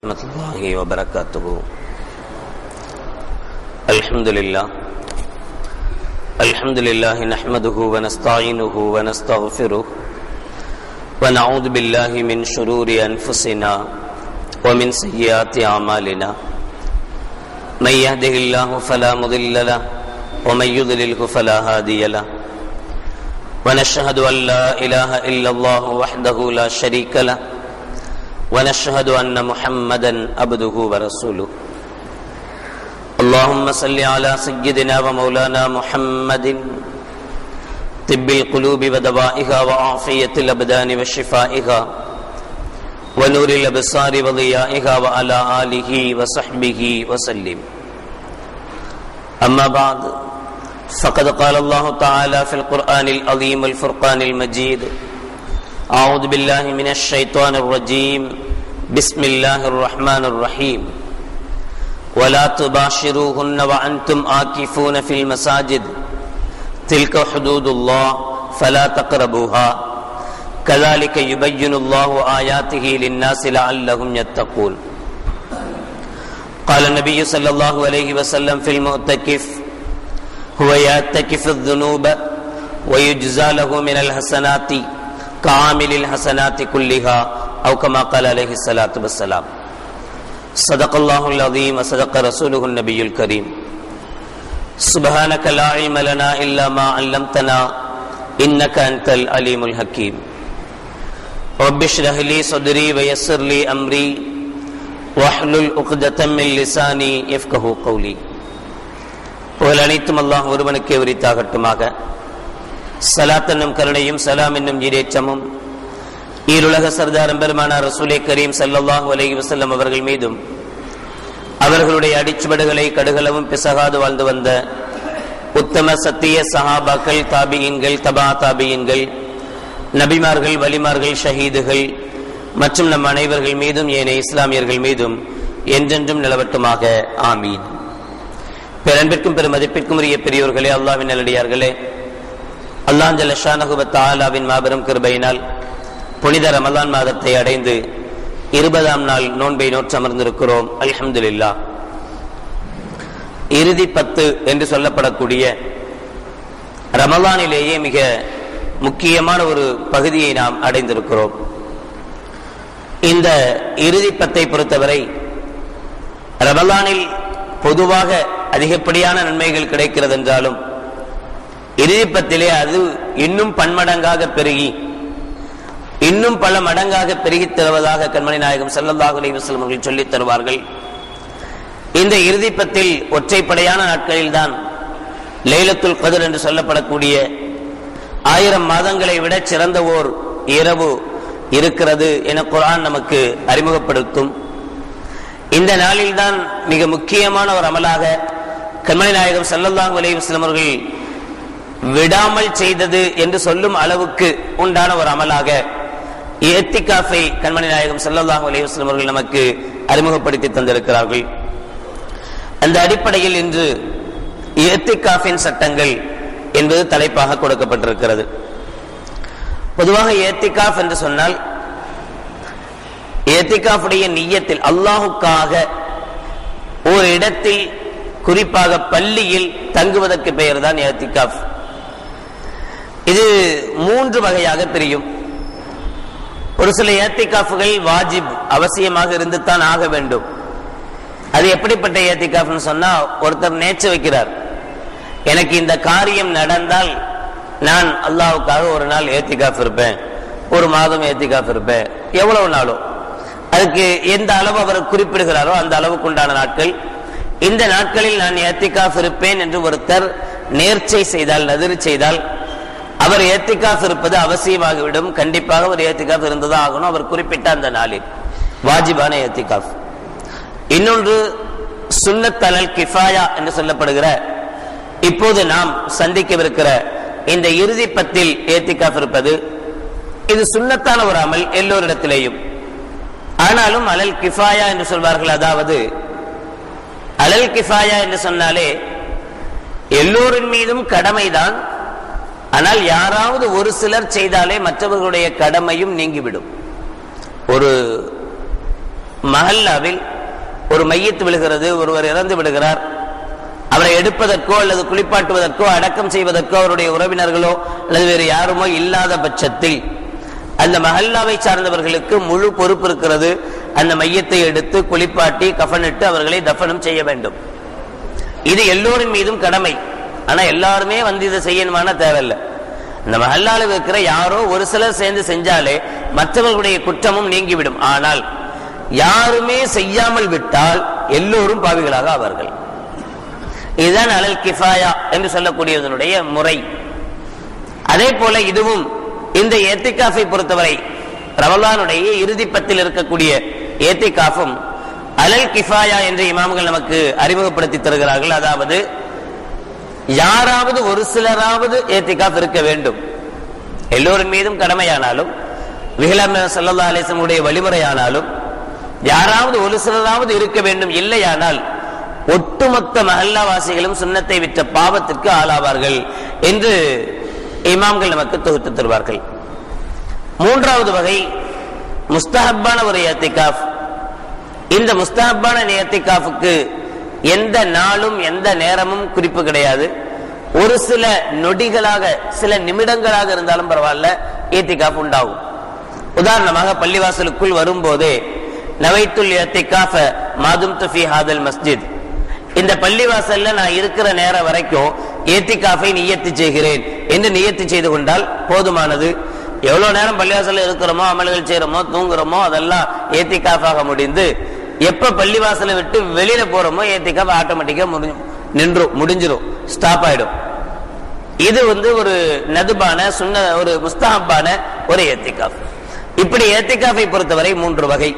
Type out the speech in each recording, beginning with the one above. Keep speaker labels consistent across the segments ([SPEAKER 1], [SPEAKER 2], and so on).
[SPEAKER 1] warahmatullahi wabarakatuh. Alhamdulillah nahmaduhu wa nasta'inuhu wa nastaghfiruh wa na'udhu billahi min shururi anfusina wa min sayyiati a'malina. Man yahdihillahu fala mudilla lahu wa man yudlilhu fala hadiya lahu. Wa nashhadu an la ilaha illallah wahdahu la sharika lahu ونشهد أن محمدا عبده ورسوله. اللهم صل على سيدنا ومولانا محمد طب القلوب ودوائها وعافية الأبدان وشفائها ونور الأبصار وضيائها وعلى آله وصحبه وسلم. أما بعد فقد قال الله تعالى في القرآن العظيم الفرقان المجيد: أعوذ بالله من الشيطان الرجيم بسم الله الرحمن الرحيم ولا تباشروهن وأنتم عاكفون في المساجد تلك حدود الله فلا تقربوها كذلك يبين الله آياته للناس لعلهم يتقون. قال النبي صلى الله عليه وسلم في المعتكف: هو يعتكف الذنوب ويجزى له من الحسنات كعامل الحسنات كلها أو كما قال عليه الصلاة والسلام. صدق الله العظيم وصدق رسوله النبي الكريم. سبحانك لا علم لنا إلا ما علمتنا إنك أنت العليم الحكيم. رب اشرح لي صدري ويسر لي أمري واحلل عقدة من لساني يفقهوا قولي. புகழ் அனைத்தும் அல்லாஹ் ஒருவனுக்கே உரித்தாகட்டுமாக. ஸலாத் என்னும் கருணையும் சலாம் என்னும் ஈரேற்றமும் ஈருலக சர்தாரம் பெருமானார் ரசூலே கரீம் ஸல்லல்லாஹு அலைஹி வஸல்லம் அவர்கள் மீதும் அவர்களுடைய அடிச்சுவடுகளை கடுகளவும் பிசகாது வாழ்ந்து வந்த உத்தம சத்திய சஹாபாக்கள், தாபியீன்கள், தபா தாபியீன்கள், நபிமார்கள், வலிமார்கள், ஷஹீதுகள் மற்றும் நம் அனைவர்கள் மீதும் ஏனைய இஸ்லாமியர்கள் மீதும் என்றென்றும் நிலவட்டுமாக. ஆமீன். பேரன்பிற்கும் பெருமதிப்பிற்கும் உரிய பெரியோர்களே, அல்லாஹ்வின் நல்லடியார்களே, அல்லாஹ் ஜல்ல ஷானஹு வ தஆலாவின் மாபெரும் கிருபையினால் புனித ரமலான் மாதத்தை அடைந்து 20ஆம் நாள் நோன்பை நோற்றமர்ந்திருக்கிறோம். அல்ஹம்துலில்லாஹ். இறுதி 10 என்று சொல்லப்படக்கூடிய ரமலானிலேயே மிக முக்கியமான ஒரு பகுதியை நாம் அடைந்திருக்கிறோம். இந்த இறுதி 10ஐ பொறுத்தவரை ரமலானில் பொதுவாக அதிகப்படியான நன்மைகள் கிடைக்கிறது என்றாலும் இறுதி 10 அது இன்னும் பன்மடங்காக பெருகி இன்னும் பல மடங்காக பெருகி தருவதாக கண்மணி நாயகம் ஸல்லல்லாஹு அலைஹி வஸல்லம் அவர்கள் சொல்லித் தருவார்கள். இந்த இறுதி 10 ஒற்றைப்படையான நாட்களில் தான் லைலத்துல் கத்ர் என்று சொல்லப்படக்கூடிய 1000 மாதங்களை விட சிறந்த ஓர் இரவு இருக்கிறது என குர்ஆன் நமக்கு அறிமுகப்படுத்தும். இந்த நாளில் தான் மிக முக்கியமான ஒரு அமலாக கண்மணி நாயகம் ஸல்லல்லாஹு அலைஹி வஸல்லம் அவர்கள் விடாமல் செய்தது என்று சொல்லும் அளவுக்கு உண்டான ஒரு அமலாக இஅ்திகாஃபை கண்மணி நாயகம் ஸல்லல்லாஹு அலைஹி வஸல்லம் அவர்கள் நமக்கு அறிமுகப்படுத்தி தந்திருக்கிறார்கள். அந்த அடிப்படையில் இன்று இஅ்திகாஃபின் சட்டங்கள் என்பது தலைப்பாக கொடுக்கப்பட்டிருக்கிறது. பொதுவாக இஅ்திகாஃப் என்று சொன்னால் இஅ்திகாஃபுடைய நிய்யத்தில் அல்லாஹ்வுக்காக ஒரு இடத்தில், குறிப்பாக பள்ளியில் தங்குவதற்கு பெயர் தான் இஅ்திகாஃப். இது 3 வகையாக பிரியும். ஒரு சில இஅ்திகாஃப்கள் வாஜிப், அவசியமாக இருந்து தான் ஆக வேண்டும். அது எப்படிப்பட்ட இஅ்திகாஃப்னு சொன்னா, ஒருத்தர் நேர்ச்சி வைக்கிறார், எனக்கு இந்த காரியம் நடந்தால் நான் அல்லாஹ்வுக்காக ஒரு நாள் இஅ்திகாஃப் இருப்பேன், ஒரு மாதம் இஅ்திகாஃப் இருப்பேன், எவ்வளவு நாளும், அதுக்கு எந்த அளவு அவர் குறிப்பிடுகிறாரோ அந்த அளவுக்கு உண்டான நாட்கள், இந்த நாட்களில் நான் இஅ்திகாஃப் இருப்பேன் என்று ஒருத்தர் நேர்ச்சை செய்தால், நதிர் செய்தால், அவர் இஅ்திகாஃப் இருப்பது அவசியமாகிவிடும். கண்டிப்பாக ஒரு இஅ்திகாஃப் இருந்ததா ஆகணும், அவர் குறிப்பிட்ட அந்த நாளில், வாஜிபான இஅ்திகாஃப். இன்னொன்று சுன்னத் அலல் கிஃபாயா என்று சொல்லப்படுகிற, இப்போது நாம் சந்திக்கவிருக்கிற இந்த இறுதி 10 இஅ்திகாஃப் இருப்பது, இது சுன்னத்தான ஒரு அமல் எல்லோரிடத்திலேயும். ஆனாலும் அலல் கிஃபாயா என்று சொல்வார்கள். அதாவது அலல் கிஃபாயா என்று சொன்னாலே எல்லோரின் மீதும் கடமைதான், ஆனால் யாராவது ஒரு சிலர் செய்தாலே மற்றவர்களுடைய கடமையும் நீங்கிவிடும். ஒரு மஹல்லாவில் ஒரு மையத்து விழுகிறது, ஒருவர் இறந்து விடுகிறார், அவரை எடுப்பதற்கோ அல்லது குளிப்பாட்டுவதற்கோ அடக்கம் செய்வதற்கோ அவருடைய உறவினர்களோ அல்லது வேறு யாருமோ இல்லாத பட்சத்தில் அந்த மஹல்லாவை சார்ந்தவர்களுக்கு முழு பொறுப்பு இருக்கிறது. அந்த மையத்தை எடுத்து குளிப்பாட்டி கஃனிட்டு அவர்களை தஃபனம் செய்ய வேண்டும். இது எல்லோரின் மீதும் கடமை. ஆனா எல்லாருமே இதை செய்யணுமான தேவையில்லை. இந்த மஹல்லாவில் இருக்கிற யாரோ ஒரு சிலர் சேர்ந்து செஞ்சாலே மற்றவர்களுடைய குற்றமும் நீங்கிவிடும். ஆனால் யாருமே செய்யாமல் விட்டால் எல்லோரும் பாவிகளாக ஆவார்கள். இதுதான் அலல் கிஃபாயா என்று சொல்லக்கூடியதனுடைய முறை. அதே போல இதுவும் இந்த ஏத்திகாஃபை பொறுத்தவரை ரமலானுடைய இறுதி பத்தில் இருக்கக்கூடிய ஏத்திகாஃபும் அலல் கிஃபாயா என்று இமாம்கள் நமக்கு அறிமுகப்படுத்தி தருகிறார்கள். அதாவது யாராவது ஒரு சிலராவது ஏத்திகாஃப் இருக்க வேண்டும். எல்லோரின் மீதும் கடமையானாலும் ஸல்லல்லாஹு அலைஹி வஸல்லம் வழிமுறையானாலும் யாராவது ஒரு சிலராவது இருக்க வேண்டும். இல்லையானால் ஒட்டுமொத்த மஹல்லாவாசிகளும் சுன்னத்தை விட்ட பாவத்திற்கு ஆளாவார்கள் என்று இமாம்கள் நமக்கு தொகுத்து தருவார்கள். மூன்றாவது வகை முஸ்தஹப்பான ஒரு இஅ்திகாஃப். இந்த முஸ்தஹப்பான இஅ்திகாஃபுக்கு எந்த நாளும் எந்த நேரமும் குறிப்பு கிடையாது. ஒரு சில நொடிகளாக சில நிமிடங்களாக இருந்தாலும் பரவாயில்ல, இஅ்திகாஃப் உண்டாகும். உதாரணமாக பள்ளிவாசலுக்குள் வரும்போதே நவைத்துல் இஅ்திகாஃப மாதும்து ஃபீ ஹாதல் மஸ்ஜித், இந்த பள்ளிவாசல்ல நான் இருக்கிற நேரம் வரைக்கும் இஅ்திகாஃபை நியத்து செய்கிறேன் என்று நியத்து செய்து கொண்டால் போதுமானது. எவ்வளவு நேரம் பள்ளிவாசல்ல இருக்கிறோமோ, அமல்கள் செய்யறோமோ, தூங்குறோமோ, அதெல்லாம் இஅ்திகாஃபாக முடிந்து எப்ப பள்ளிவாசலை விட்டு வெளியில போறோமோ இஅ்திகாஃப் ஆட்டோமேட்டிக்கா முடிஞ்சிடும், ஸ்டாப் ஆயிடும். இது ஒரு நதுபான சுன்ன ஒரு முஸ்தஹப்பான ஒரு இஅ்திகாஃப். இப்படி இஅ்திகாஃபை பொறுத்தவரை மூன்று வகை.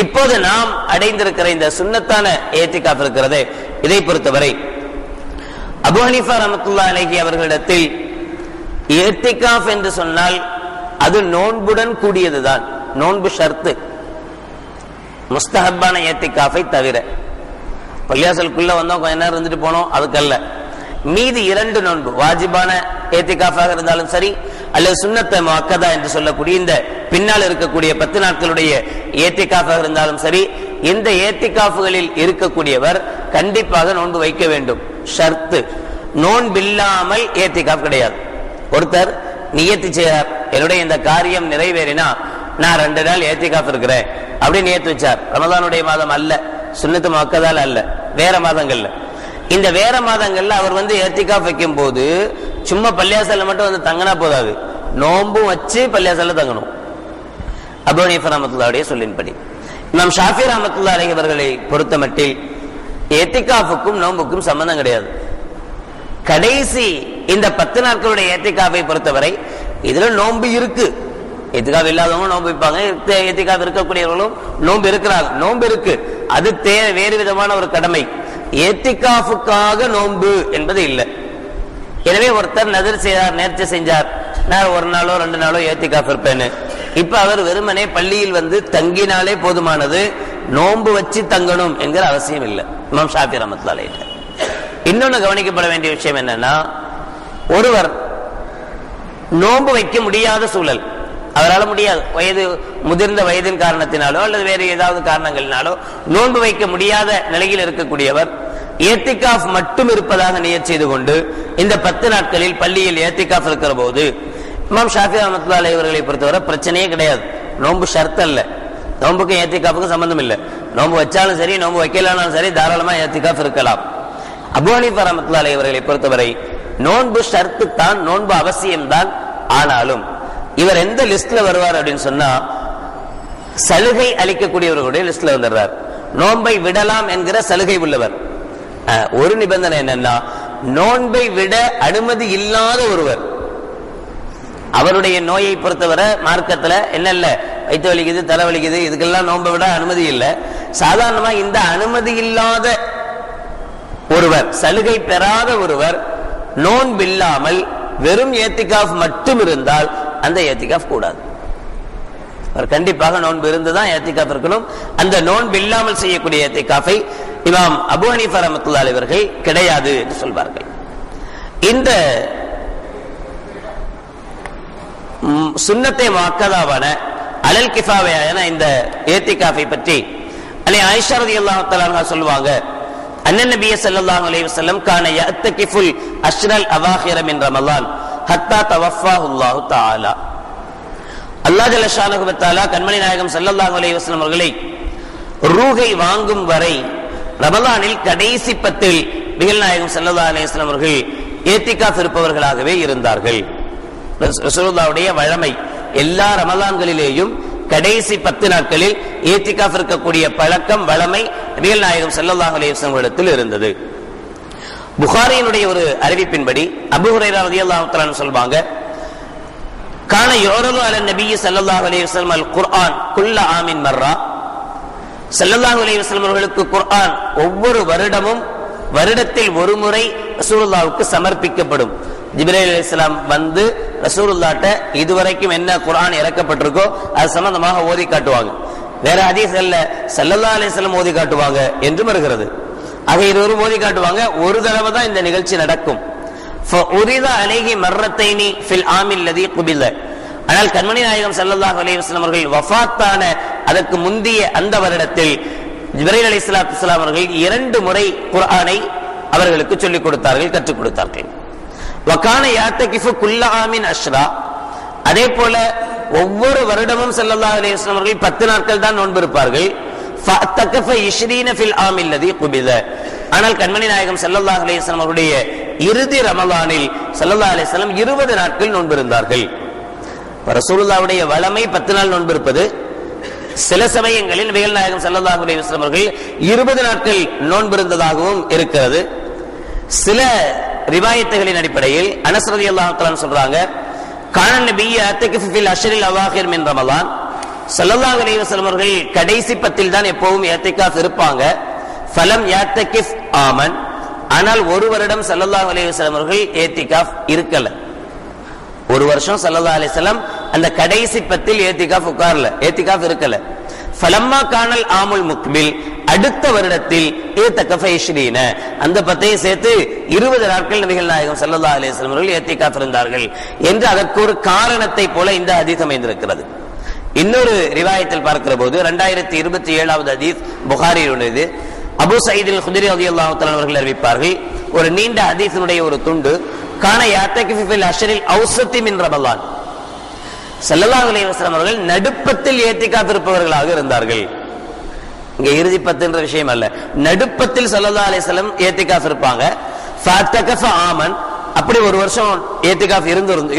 [SPEAKER 1] இப்போது நாம் அடைந்திருக்கிற இந்த சுன்னத்தான இஅ்திகாஃப் இருக்கிறதே, இதை பொறுத்தவரை அபூ ஹனீஃபா ரஹ்மத்துல்லாஹி அலைஹி அவர்களிடத்தில் இஅ்திகாஃப் என்று சொன்னால் அது நோன்புடன் கூடியதுதான். நோன்பு ஷர்த்து, முஸ்தஹப்பான இஅ்திகாஃபை தவிர. பள்ளியாசலுக்குள்ள வந்தோம், கொஞ்ச நேரம் இருந்துட்டு போனோம், அதுக்கல்ல. மீதி இரண்டு நோன்பு வாஜிபான இஅ்திகாஃபாக இருந்தாலும் சரி, அல்லது சுன்னத்த முஅக்கதா என்று சொல்லக்கூடிய இந்த பின்னால் இருக்கக்கூடிய 10 நாட்களுடைய இஅ்திகாஃபாக இருந்தாலும் சரி, இந்த இஅ்திகாஃப்களில் இருக்கக்கூடியவர் கண்டிப்பாக நோன்பு வைக்க வேண்டும். ஷர்த்து. நோன்பில்லாமல் இஅ்திகாஃப் கிடையாது. ஒருத்தர் நியத்து செய்யார், என்னுடைய இந்த காரியம் நிறைவேறினா நான் 2 நாள் இஅ்திகாஃப் இருக்கிறேன் அப்படி நியத்து வச்சார். ரமலானுடைய மாதம் அல்ல, சுன்னத்து முஅக்கதால அல்ல, வேற மாதங்கள்ல. இந்த வேற மாதங்கள்ல அவர் இஅ்திகாஃப் வைக்கும் போது சும்மா பள்ளியாசல்ல மட்டும் தங்கினா போதாது, நோன்பும் வச்சு பள்ளியாசல்ல தங்கணும். அபூ ஹனீஃபா ரஹ்மத்துல்லாஹி சொல்லின்படி. இமாம் ஷாஃபி ரஹ்மத்துல்லாஹி அலைஹி அவர்களை பொறுத்தமட்டில் இஅ்திகாஃபுக்கும் நோன்புக்கும் சம்பந்தம் கிடையாது. கடைசி இந்த 10 நாட்களுடைய இஅ்திகாஃபை பொறுத்தவரை இதுல நோன்பு இருக்கு. இஅ்திகாஃப் இல்லாதவங்க நோன்பு வைப்பாங்க, இஅ்திகாஃப் இருக்கக்கூடியவர்களும் நோன்பு இருக்கிறாங்க. நோன்பு இருக்கு, அது வேறு விதமான ஒரு கடமை. இஅ்திகாஃபுக்காக நோன்பு என்பது இல்லை. எனவே ஒருத்தர் நதர் செய்தார், நேர்ச்சை செஞ்சார், நான் 1 நாளோ 2 நாளோ இஅ்திகாஃப் இருப்பேன்னு. இப்ப அவர் வெறுமனே பள்ளியில் தங்கினாலே போதுமானது, நோன்பு வச்சு தங்கணும் என்கிற அவசியம் இல்லை இமாம் ஷாஃபி ரஹ்மத்துல்லாஹி அலைஹி. இன்னொன்னு கவனிக்கப்பட வேண்டிய விஷயம் என்னன்னா, ஒருவர் நோன்பு வைக்க முடியாத சூழல், அவரால் முடியாது, முதிர்ந்த வயதின் காரணத்தினாலோ அல்லது வேறு ஏதாவது காரணங்களினாலோ நோன்பு வைக்க முடியாத நிலையில் இருக்கக்கூடியவர் இஅ்திகாஃப் மட்டும் இருப்பதாக நியத் செய்து கொண்டு இந்த 10 நாட்களில் பள்ளியில் இஅ்திகாஃப் இருக்கிற போது இமாம் ஷாஃபி ரஹ்மத்துல்லாஹி அலைஹி அவர்களை பொறுத்தவரை பிரச்சனையே கிடையாது. நோன்பு ஷர்த் அல்ல, நோன்புக்கும் இஅ்திகாஃபுக்கும் சம்பந்தம் இல்லை. நோன்பு வச்சாலும் சரி, நோன்பு வைக்கலாலும் சரி, தாராளமா இஅ்திகாஃப் இருக்கலாம். அபூ ஹனீஃபா ரஹ்மத்துல்லாஹி அலைஹி அவர்களை பொறுத்தவரை நோன்பு ஷர்த்து தான், நோன்பு அவசியம்தான். ஆனாலும் இவர் எந்த லிஸ்ட்ல வருவார் அப்படின்னு சொன்னா, சலுகை அளிக்கக்கூடியவர்களுடைய லிஸ்ட்ல வந்துடுறார். நோன்பை விடலாம் என்கிற சலுகை உள்ளவர். ஒரு நிபந்தனை என்னன்னா, நோன்பை விட அனுமதி இல்லாத ஒருவர், அவருடைய நோயை பொறுத்தவரை மார்க்கத்துல என்ன இல்ல, வயிற்று வலிக்குது, தலை வலிக்குது, இதுக்கெல்லாம் நோன்பை விட அனுமதி இல்லை. சாதாரணமா இந்த அனுமதி இல்லாத ஒருவர், சலுகை பெறாத ஒருவர் நோன்பில்லாமல் வெறும் இஅ்திகாஃப் மட்டும் இருந்தால் அந்த இஅ்திகாஃப் கூடாது. அவர் கண்டிப்பாக நோன்பு இருந்துதான் இஅ்திகாஃப் இருக்கணும். அந்த நோன்பு இல்லாமல் செய்யக்கூடிய இஅ்திகாஃபை இமாம் அபூ ஹனீஃபா ரஹ்மத்துல்லாஹி அலைஹி அவர்கள் கிடையாது என்று சொல்வார்கள். இந்த சுன்னத்தை முஅக்கதாவான அலல் கிஃபாவையான இந்த ஏத்திகாஃபை பற்றி ஆயிஷா ரலியல்லாஹு தஆலா அன்ஹா சொல்வாங்க, அன்னன் நபிய ஸல்லல்லாஹு அலைஹி வஸல்லம் கான யஅத்தகிஃபுல் அஷ்ரல் அவாஹிர மின் ரமலான் ஹத்தா தவஃபாஹு அல்லாஹு தஆலா. அல்லாஹ் ஜல்ல ஷானஹு வ தஆலா கண்மணி நாயகம் ஸல்லல்லாஹு அலைஹி வஸல்லம் அவர்களை ரூஹை வாங்கும் வரை ரமலானில் கடைசி 10 நபிகள் நாயகம் ஸல்லல்லாஹு அலைஹி வஸல்லம் அவர்கள் ஏத்திகாஃப் இருப்பவர்களாகவே இருந்தார்கள். ரசூலுல்லாஹ்வுடைய வழமை எல்லா ரமலான்களிலேயும் கடைசி 10 நாட்களில் ஏத்திகாஃப் இருக்கக்கூடிய பழக்கம் வழமை நபிகள் நாயகம் ஸல்லல்லாஹு அலைஹி வஸல்லம் இடத்தில் இருந்தது. புகாரியினுடைய ஒரு அறிவிப்பின்படி அபூ ஹுரைரா ரலியல்லாஹு தஆலா அன்ஹு சொல்வாங்க, கான யுரது அலன் நபி ஸல்லல்லாஹு அலைஹி வஸல்லம் அல் குர்ஆன் குல்ல ஆமின் மர்ரா. ஸல்லல்லாஹு அலைஹி வஸல்லம் அவர்களுக்கு குர்ஆன் ஒவ்வொரு வருடமும் வருடத்தில் ஒரு முறை ரசூலுல்லாஹ்வுக்கு சமர்ப்பிக்கப்படும். ஜிப்ரீல் அலைஹிஸ்ஸலாம் வந்து ரசூலுல்லாஹ்ட்ட இதுவரைக்கும் என்ன குர்ஆன் இறக்கப்பட்டிருக்கோ அது சம்பந்தமாக ஓதி காட்டுவாங்க. வேற ஹதீஸ்ல ஸல்லல்லாஹு அலைஹி வஸல்லம் ஓதி காட்டுவாங்க என்று வருகிறது. ஆக இருவரும் ஓதி காட்டுவாங்க. ஒரு தடவை தான் இந்த நிகழ்ச்சி நடக்கும். ஃபஉரித அலைஹி மர்ரத்தைனி ஃபில் ஆமில் லதி குபில. ஆனால் கண்மணி நாயகம் ஸல்லல்லாஹு அலைஹி வஸல்லம் அவர்கள் வஃபாத்தான அதற்கு முந்திய அந்த வருடத்தில் ஜிப்ரீல் அலைஹிஸ்ஸலாத்து வஸலாம் அவர்கள் 2 முறை குர்ஆனை அவர்களுக்கு சொல்லிக் கொடுத்தார்கள், கற்றுக் கொடுத்தார்கள். வகான யாத்தகிஃபு குல்ல ஆமின் அஷ்ரா. அதே போல ஒவ்வொரு வருடமும் ஸல்லல்லாஹு அலைஹி வஸல்லம் அவர்கள் 10 நாட்கள் தான் நோன்பு இருப்பார்கள். ஃபஅத்தகஃப 20 ஃபில் ஆமில் லதி குபில. ஆனால் கண்மணி நாயகம் ஸல்லல்லாஹு அலைஹி வஸல்லம் அவருடைய இறுதி ரமலானில் ஸல்லல்லாஹு அலைஹி வஸல்லம் 20 நாட்கள் நோன்பு இருந்தார்கள். ரசூலுல்லாஹ்வுடைய வளமை 10 நாள் நோன்பு இருப்பது. சில சமயங்களில் நபிகள் நாயகம் ஸல்லல்லாஹு அலைஹி வஸல்லம் அவர்கள் 20 நாட்கள் நோன்பு இருந்ததாகவும் இருக்கிறது. சில ரிவாயத்துகளின் அடிப்படையில் அனஸ் ரலியல்லாஹு தஆலா சொல்றாங்க, கான நபி யஅத்தகிஃபு ஃபில் அஷ்ரில் அவாஹிர் மின் ரமலான். ஸல்லல்லாஹு அலைஹி வஸல்லம் அவர்கள் கடைசி 10 தான் எப்பவும் இஅ்திகாஃப் இருப்பாங்க. ஃபலம் யஅத்தகிஃப் ஆமன். ஆனால் ஒரு வருடம் ஸல்லல்லாஹு அலைஹி வஸல்லம் அவர்கள் இஅ்திகாஃப் இருக்கல. ஒரு வருஷம் ஸல்லல்லாஹு அலைஹி வஸல்லம் அந்த கடைசி 10 இஅ்திகாஃப் உட்காரல, இஅ்திகாஃப் இருக்கல. ஃபலம்மா கானல் ஆமுல் முக்பில். அடுத்த வருடத்தில் இஅ்திகாஃப் 20 அந்த 10ஐ சேர்த்து 20 நாட்கள் நபிகள் நாயகம் ஸல்லல்லாஹு அலைஹி வஸல்லம் அவர்கள் இஅ்திகாஃப் இருந்தார்கள் என்று அதற்கு ஒரு காரணத்தை போல இந்த ஹதீஸ் அமைந்திருக்கிறது. இன்னொரு ரிவாயத்தில் பார்க்கிற போது 2027வது ஹதீஸ் புகாரியிலுள்ளது. அபூ சயீத் அல் குத்ரி ரலியல்லாஹு தஆலா அவர்கள் அறிவிப்பார்கள், ஒரு நீண்ட ஹதீஸினுடைய ஒரு துண்டு, கான யாத்தகிஃபு ஃபில் அஷ்ரில் அவ்ஸத்தி மின் ரமலான். ஸல்லல்லாஹு அலைஹி வஸல்லம் அவர்கள் நடுப்பத்தில் இஅ்திகாஃப் இருப்பவர்களாக இருந்தார்கள். இங்க இறுதி 10 என்ற விஷயம் அல்ல, நடுப்பத்தில் ஸல்லல்லாஹு அலைஹி வஸல்லம் இஅ்திகாஃப் இருப்பாங்க. ஃபஅத்தகஃப ஆமன். அப்படி ஒரு வருஷம் இஅ்திகாஃப்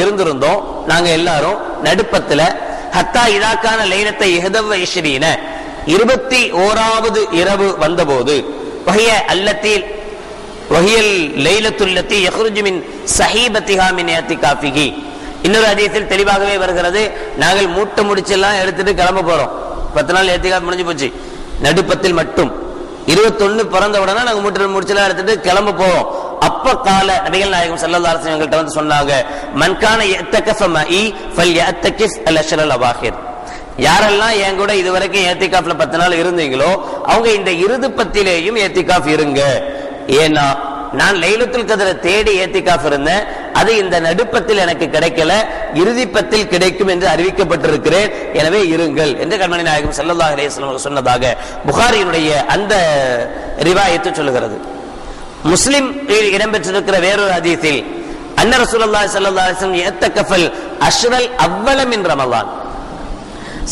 [SPEAKER 1] இருந்திருந்தோம் நாங்க எல்லாரும் நடுப்பத்துல. ஹத்தா இதா கான லைலத்தை 21 21வது இரவு வந்தபோது, வஹிய அல்லதி வஹியல் லைலத்துல் லதி யக்ருஜு மின் ஸஹீபத்திஹா மின் இஅ்திகாஃபிஹி. இன்னொரு ஹதீஸில் தெளிவாகவே வருகிறது, நாங்கள் மூட்டை முடிச்செல்லாம் எடுத்துட்டு கிளம்ப போறோம். 10 நாள் இஅ்திகாஃப் முடிஞ்சு போச்சு. நடுப்பத்தில் மட்டும் 21 பிறந்த உடனே நாங்க மூட்டை முடிச்செல்லாம் எடுத்துட்டு கிளம்ப போறோம். அப்ப கால நபிகள் நாயகம் ஸல்லல்லாஹு அலைஹி வஸல்லம் வந்து சொன்னாங்க, மன் கான யஅ்தகஃப மஇ ஃபல்யஅ்தகிஃப் அல் அஷ்ரல் அவாஹிர். யாரெல்லாம் என் கூட இதுவரைக்கும் இஅ்திகாஃப்ல 10 நாள் இருந்தீங்களோ அவங்க இந்த இறுதி 10லேயும் இஅ்திகாஃப் இருங்க. ஏன்னா நான் லைலத்துல் கத்ர தேடி இஅ்திகாஃப் இருந்தேன், அது இந்த நடுப்பத்தில் எனக்கு கிடைக்கல, இறுதி 10 கிடைக்கும் என்று அறிவிக்கப்பட்டிருக்கிறேன், எனவே இருங்கள் என்று கண்மணி நாயகம் ஸல்லல்லாஹு அலைஹி வஸல்லம் சொன்னதாக புகாரியினுடைய அந்த ரிவாயத்து சொல்லுகிறது. முஸ்லிம் இடம்பெற்றிருக்கிற வேறொரு ஹதீஸில் அன்ன ரசூலுல்லாஹி ஸல்லல்லாஹு அலைஹி வஸல்லம் இஅ்தகஃபல் அஷ்ரல் அவ்வல மின் ரமலான்.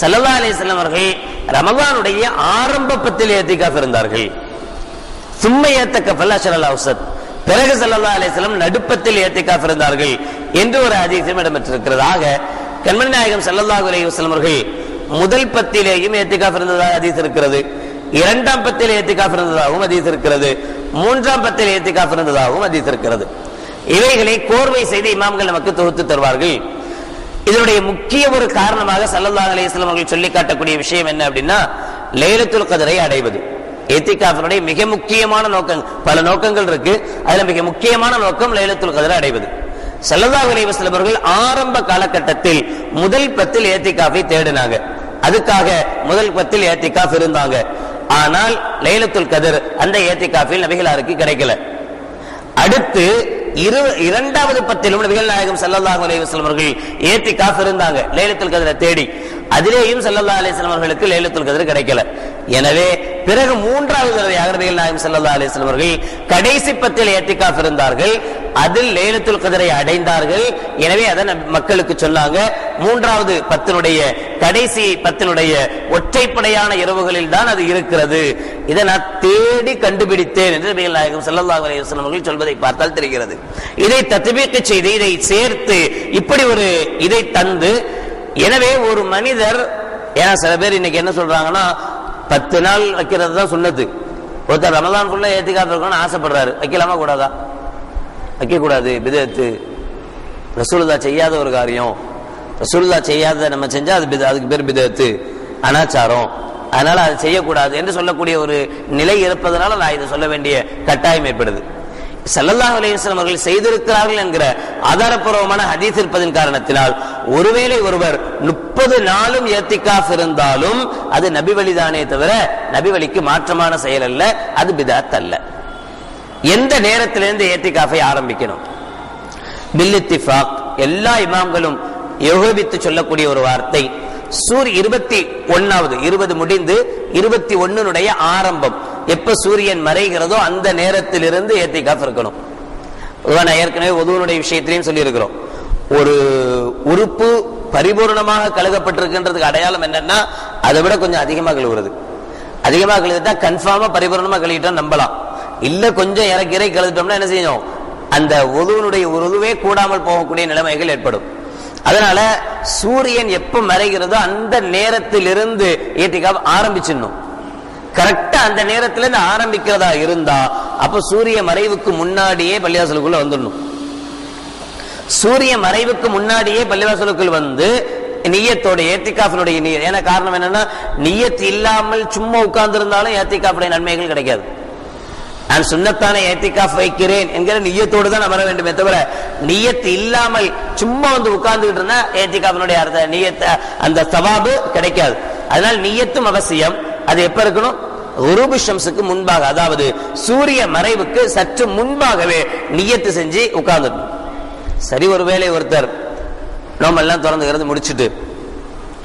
[SPEAKER 1] ஸல்லல்லாஹு அலைஹி வஸல்லம் அவர்கள் ரமலானுடைய ஆரம்ப 10 இஅ்திகாஃப் இருந்தார்கள். சும்மா இஅ்தகஃபல் அஷ்ரல் அவ்ஸத். பிறகு ஸல்லல்லாஹு அலைஹி வஸல்லம் நடுப்பத்தில் இஅ்திகாஃப் இருந்தார்கள் என்று ஒரு ஹதீஸும் இடம்பெற்றிருக்கிறது. ஆக கண்மணி நாயகம் ஸல்லல்லாஹு அலைஹி வஸல்லம் அவர்கள் முதல் 10லேயும் இஅ்திகாஃப் இருந்ததாக ஹதீஸ் இருக்கிறது. 2ஆம் 10 இஅ்திகாஃப் இருந்ததாகவும் ஹதீஸ் இருக்கிறது. 3ஆம் 10 இஅ்திகாஃப் இருந்ததாகவும் ஹதீஸ் இருக்கிறது. இவைகளை கோர்வை செய்து இமாம்கள் நமக்கு தொகுத்து தருவார்கள். இதனுடைய முக்கிய ஒரு காரணமாக ஸல்லல்லாஹு அலைஹி வஸல்லம் அவர்கள் சொல்லி காட்டக்கூடிய விஷயம் என்ன அப்படின்னா, லைலத்துல் கத்ரை அடைவது. இஅ்திகாஃபினுடைய மிக முக்கியமான நோக்கம், பல நோக்கங்கள் இருக்கு, அதுல மிக முக்கியமான நோக்கம் லைலத்துல் கத்ரை அடைவது. ஸல்லல்லாஹு அலைஹி வஸல்லம் அவர்கள் ஆரம்ப காலகட்டத்தில் முதல் 10 இஅ்திகாஃபை தேடினாங்க, அதுக்காக முதல் 10 இஅ்திகாஃப் இருந்தாங்க. ஆனால் லைலத்துல் கத்ர் அந்த இஅ்திகாஃபில் நபிகளாருக்கு கிடைக்கல. அடுத்து 2வது 10லும் நபிகள் நாயகம் ஸல்லல்லாஹு அலைஹி வஸல்லம் அவர்கள் இஅ்திகாஃப் இருந்தாங்க லைலத்துல் கத்ரை தேடி. அதிலேயும் ஸல்லல்லாஹு அலைஹி வஸல்லம் அவர்களுக்கு லைலத்துல் கத்ர் கிடைக்கல. எனவே பிறகு மூன்றாவது தடவையாக நபிகள் நாயகம் ஸல்லல்லாஹு அலைஹி வஸல்லம் அவர்கள் கடைசி 10 இஅ்திகாஃப் இருந்தார்கள். அதில் லைலத்துல் கத்ரை அடைந்தார்கள். எனவே அதை மக்களுக்கு சொன்னாங்க. மூன்றாவது 10 கடைசி 10 ஒற்றைப்படையான இரவுகளில் தான் அது இருக்கிறது. இதை நான் தேடி கண்டுபிடித்தேன் என்று நபிகள் நாயகம் ஸல்லல்லாஹு அலைஹி வஸல்லம் அவர்கள் சொல்வதை பார்த்தால் தெரிகிறது. இதை தத்பீக் செய்து இதை சேர்த்து இப்படி ஒரு இதை தந்து, எனவே ஒரு மனிதர், ஏன்னா சில பேர் இன்னைக்கு என்ன சொல்றாங்கன்னா 10 நாள் வைக்கிறது தான் சுன்னத்து. ஒருத்தர் ரமலான் ஃபுல்லா இஅ்திகாஃப் இருக்கணும்னு ஆசைப்படுறாரு, வைக்கலாமா கூடாதா? வைக்க கூடாது, பிதஅத்து. ரசூலுல்லாஹ் செய்யாத ஒரு காரியம், ரசூலுல்லாஹ் செய்யாத நம்ம செஞ்சா அது அதுக்கு பேர் பிதஅத்து, அனாச்சாரம், அதனால அது செய்யக்கூடாது என்று சொல்லக்கூடிய ஒரு நிலை இருப்பதனால நான் இதை சொல்ல வேண்டிய கட்டாயம் ஏற்படுது. ஸல்லல்லாஹு அலைஹி வஸல்லம் அவர்கள் செய்திருக்கிறார்கள் என்கிற ஆதாரப்பூர்வமான ஹதீஸ் இருப்பதன் காரணத்தினால் ஒருவேளை ஒருவர் 30 நாளும் இஅ்திகாஃப் இருந்தாலும் அது நபி வழிதானே தவிர நபி வழிக்கு மாற்றமான செயல் அல்ல, அது பிதஅத் அல்ல. எந்த நேரத்திலிருந்து இஅ்திகாஃபை ஆரம்பிக்கணும்? பில் இத்திஃபாக் எல்லா இமாம்களும் யோகித்து சொல்லக்கூடிய ஒரு வார்த்தை, 21வது 20 முடிந்து 21 ஆரம்பம், எப்ப சூரியன் மறைகிறதோ அந்த நேரத்திலிருந்து இஅ்திகாஃப் இருக்கணும். நான் ஏற்கனவே ஒதுவுனுடைய விஷயத்திலையும் சொல்லி இருக்கிறோம். ஒரு உறுப்பு பரிபூர்ணமாக கழுகப்பட்டிருக்கின்றதுக்கு அடையாளம் என்னன்னா அதை விட கொஞ்சம் அதிகமாக கழுவுறது. அதிகமாக கழுவிட்டா கன்ஃபார்மா பரிபூர்ணமா கழுவிட்டா நம்பலாம். இல்ல கொஞ்சம் இறக்கி கழுவிட்டோம்னா என்ன செய்யணும், அந்த ஒதுவுனுடைய உருவே கூடாமல் போகக்கூடிய நிலைமைகள் ஏற்படும். அதனால சூரியன் எப்ப மறைகிறதோ அந்த நேரத்திலிருந்து இஅ்திகாஃப் ஆரம்பிச்சிடணும். கரெக்டா அந்த நேரத்திலிருந்து ஆரம்பிக்கிறதா இருந்தா அப்ப சூரிய மறைவுக்கு முன்னாடியே பள்ளிவாசலுக்குள்ள வந்துடணும். சூரிய மறைவுக்கு முன்னாடியே பள்ளிவாசலுக்குள் வந்து நியத்தோட இஅ்திகாஃபினுடைய நியத், ஏன்னா காரணம் என்னன்னா நியத் இல்லாமல் சும்மா உட்கார்ந்து இருந்தாலும் இஅ்திகாஃபுடைய நன்மைகள் கிடைக்காது. நான் சுன்னத்தான இஅ்திகாஃப் வைக்கிறேன் என்கிற நியத்தோடு தான் அமர வேண்டுமே தவிர நியத் இல்லாமல் சும்மா வந்து உட்கார்ந்துகிட்டு இருந்தா இஅ்திகாஃபினுடைய அர்த்த நியத் அந்த சவாபு கிடைக்காது. அதனால நியத்தும் அவசியம். அது எப்ப இருக்கணும்? குரூபு ஷம்ஸுக்கு முன்பாக, அதாவது சூரிய மறைவுக்கு சற்று முன்பாகவே நியத்து செஞ்சு உட்கார்ந்துடணும். சரி, ஒருவேளை ஒருத்தர் நோம்பெல்லாம் திறந்துக்கிறது முடிச்சுட்டு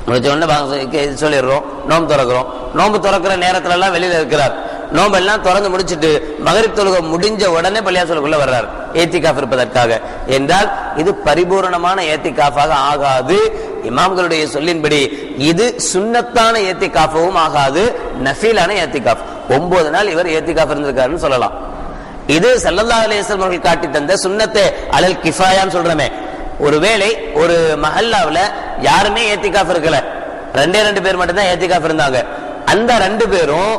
[SPEAKER 1] முடிச்ச உடனே சொல்லிடுறோம் நோம்பு திறக்கிறோம், நோம்பு திறக்கிற நேரத்துல எல்லாம் வெளியில இருக்கிறார், நோம்பெல்லாம் திறந்து முடிச்சுட்டு மகரிப் தொழுகை முடிஞ்ச உடனே பள்ளிவாசலுக்குள்ள வர்றார் இஅ்திகாஃப் இருப்பதற்காக என்றால் இது பரிபூர்ணமான இஅ்திகாஃபாக ஆகாது. இமாம்களுடைய சொல்லின்படி இது சுன்னத்தான இஅ்திகாஃபும் ஆகாது, நஃபீலான இஅ்திகாஃப். 9 நாள் இவர் இஅ்திகாஃப் இருந்திருக்காருன்னு சொல்லலாம். இது ஸல்லல்லாஹு அலைஹி வஸல்லம் அவர்கள் காட்டி தந்த சுன்னத்தே அலல் கிஃபாயான்னு சொல்றமே. ஒருவேளை ஒரு மஹல்லாவுல யாருமே இஅ்திகாஃப் இருக்கல, 2 பேர் மட்டும் தான் இஅ்திகாஃப் இருந்தாங்க, அந்த 2 பேரும்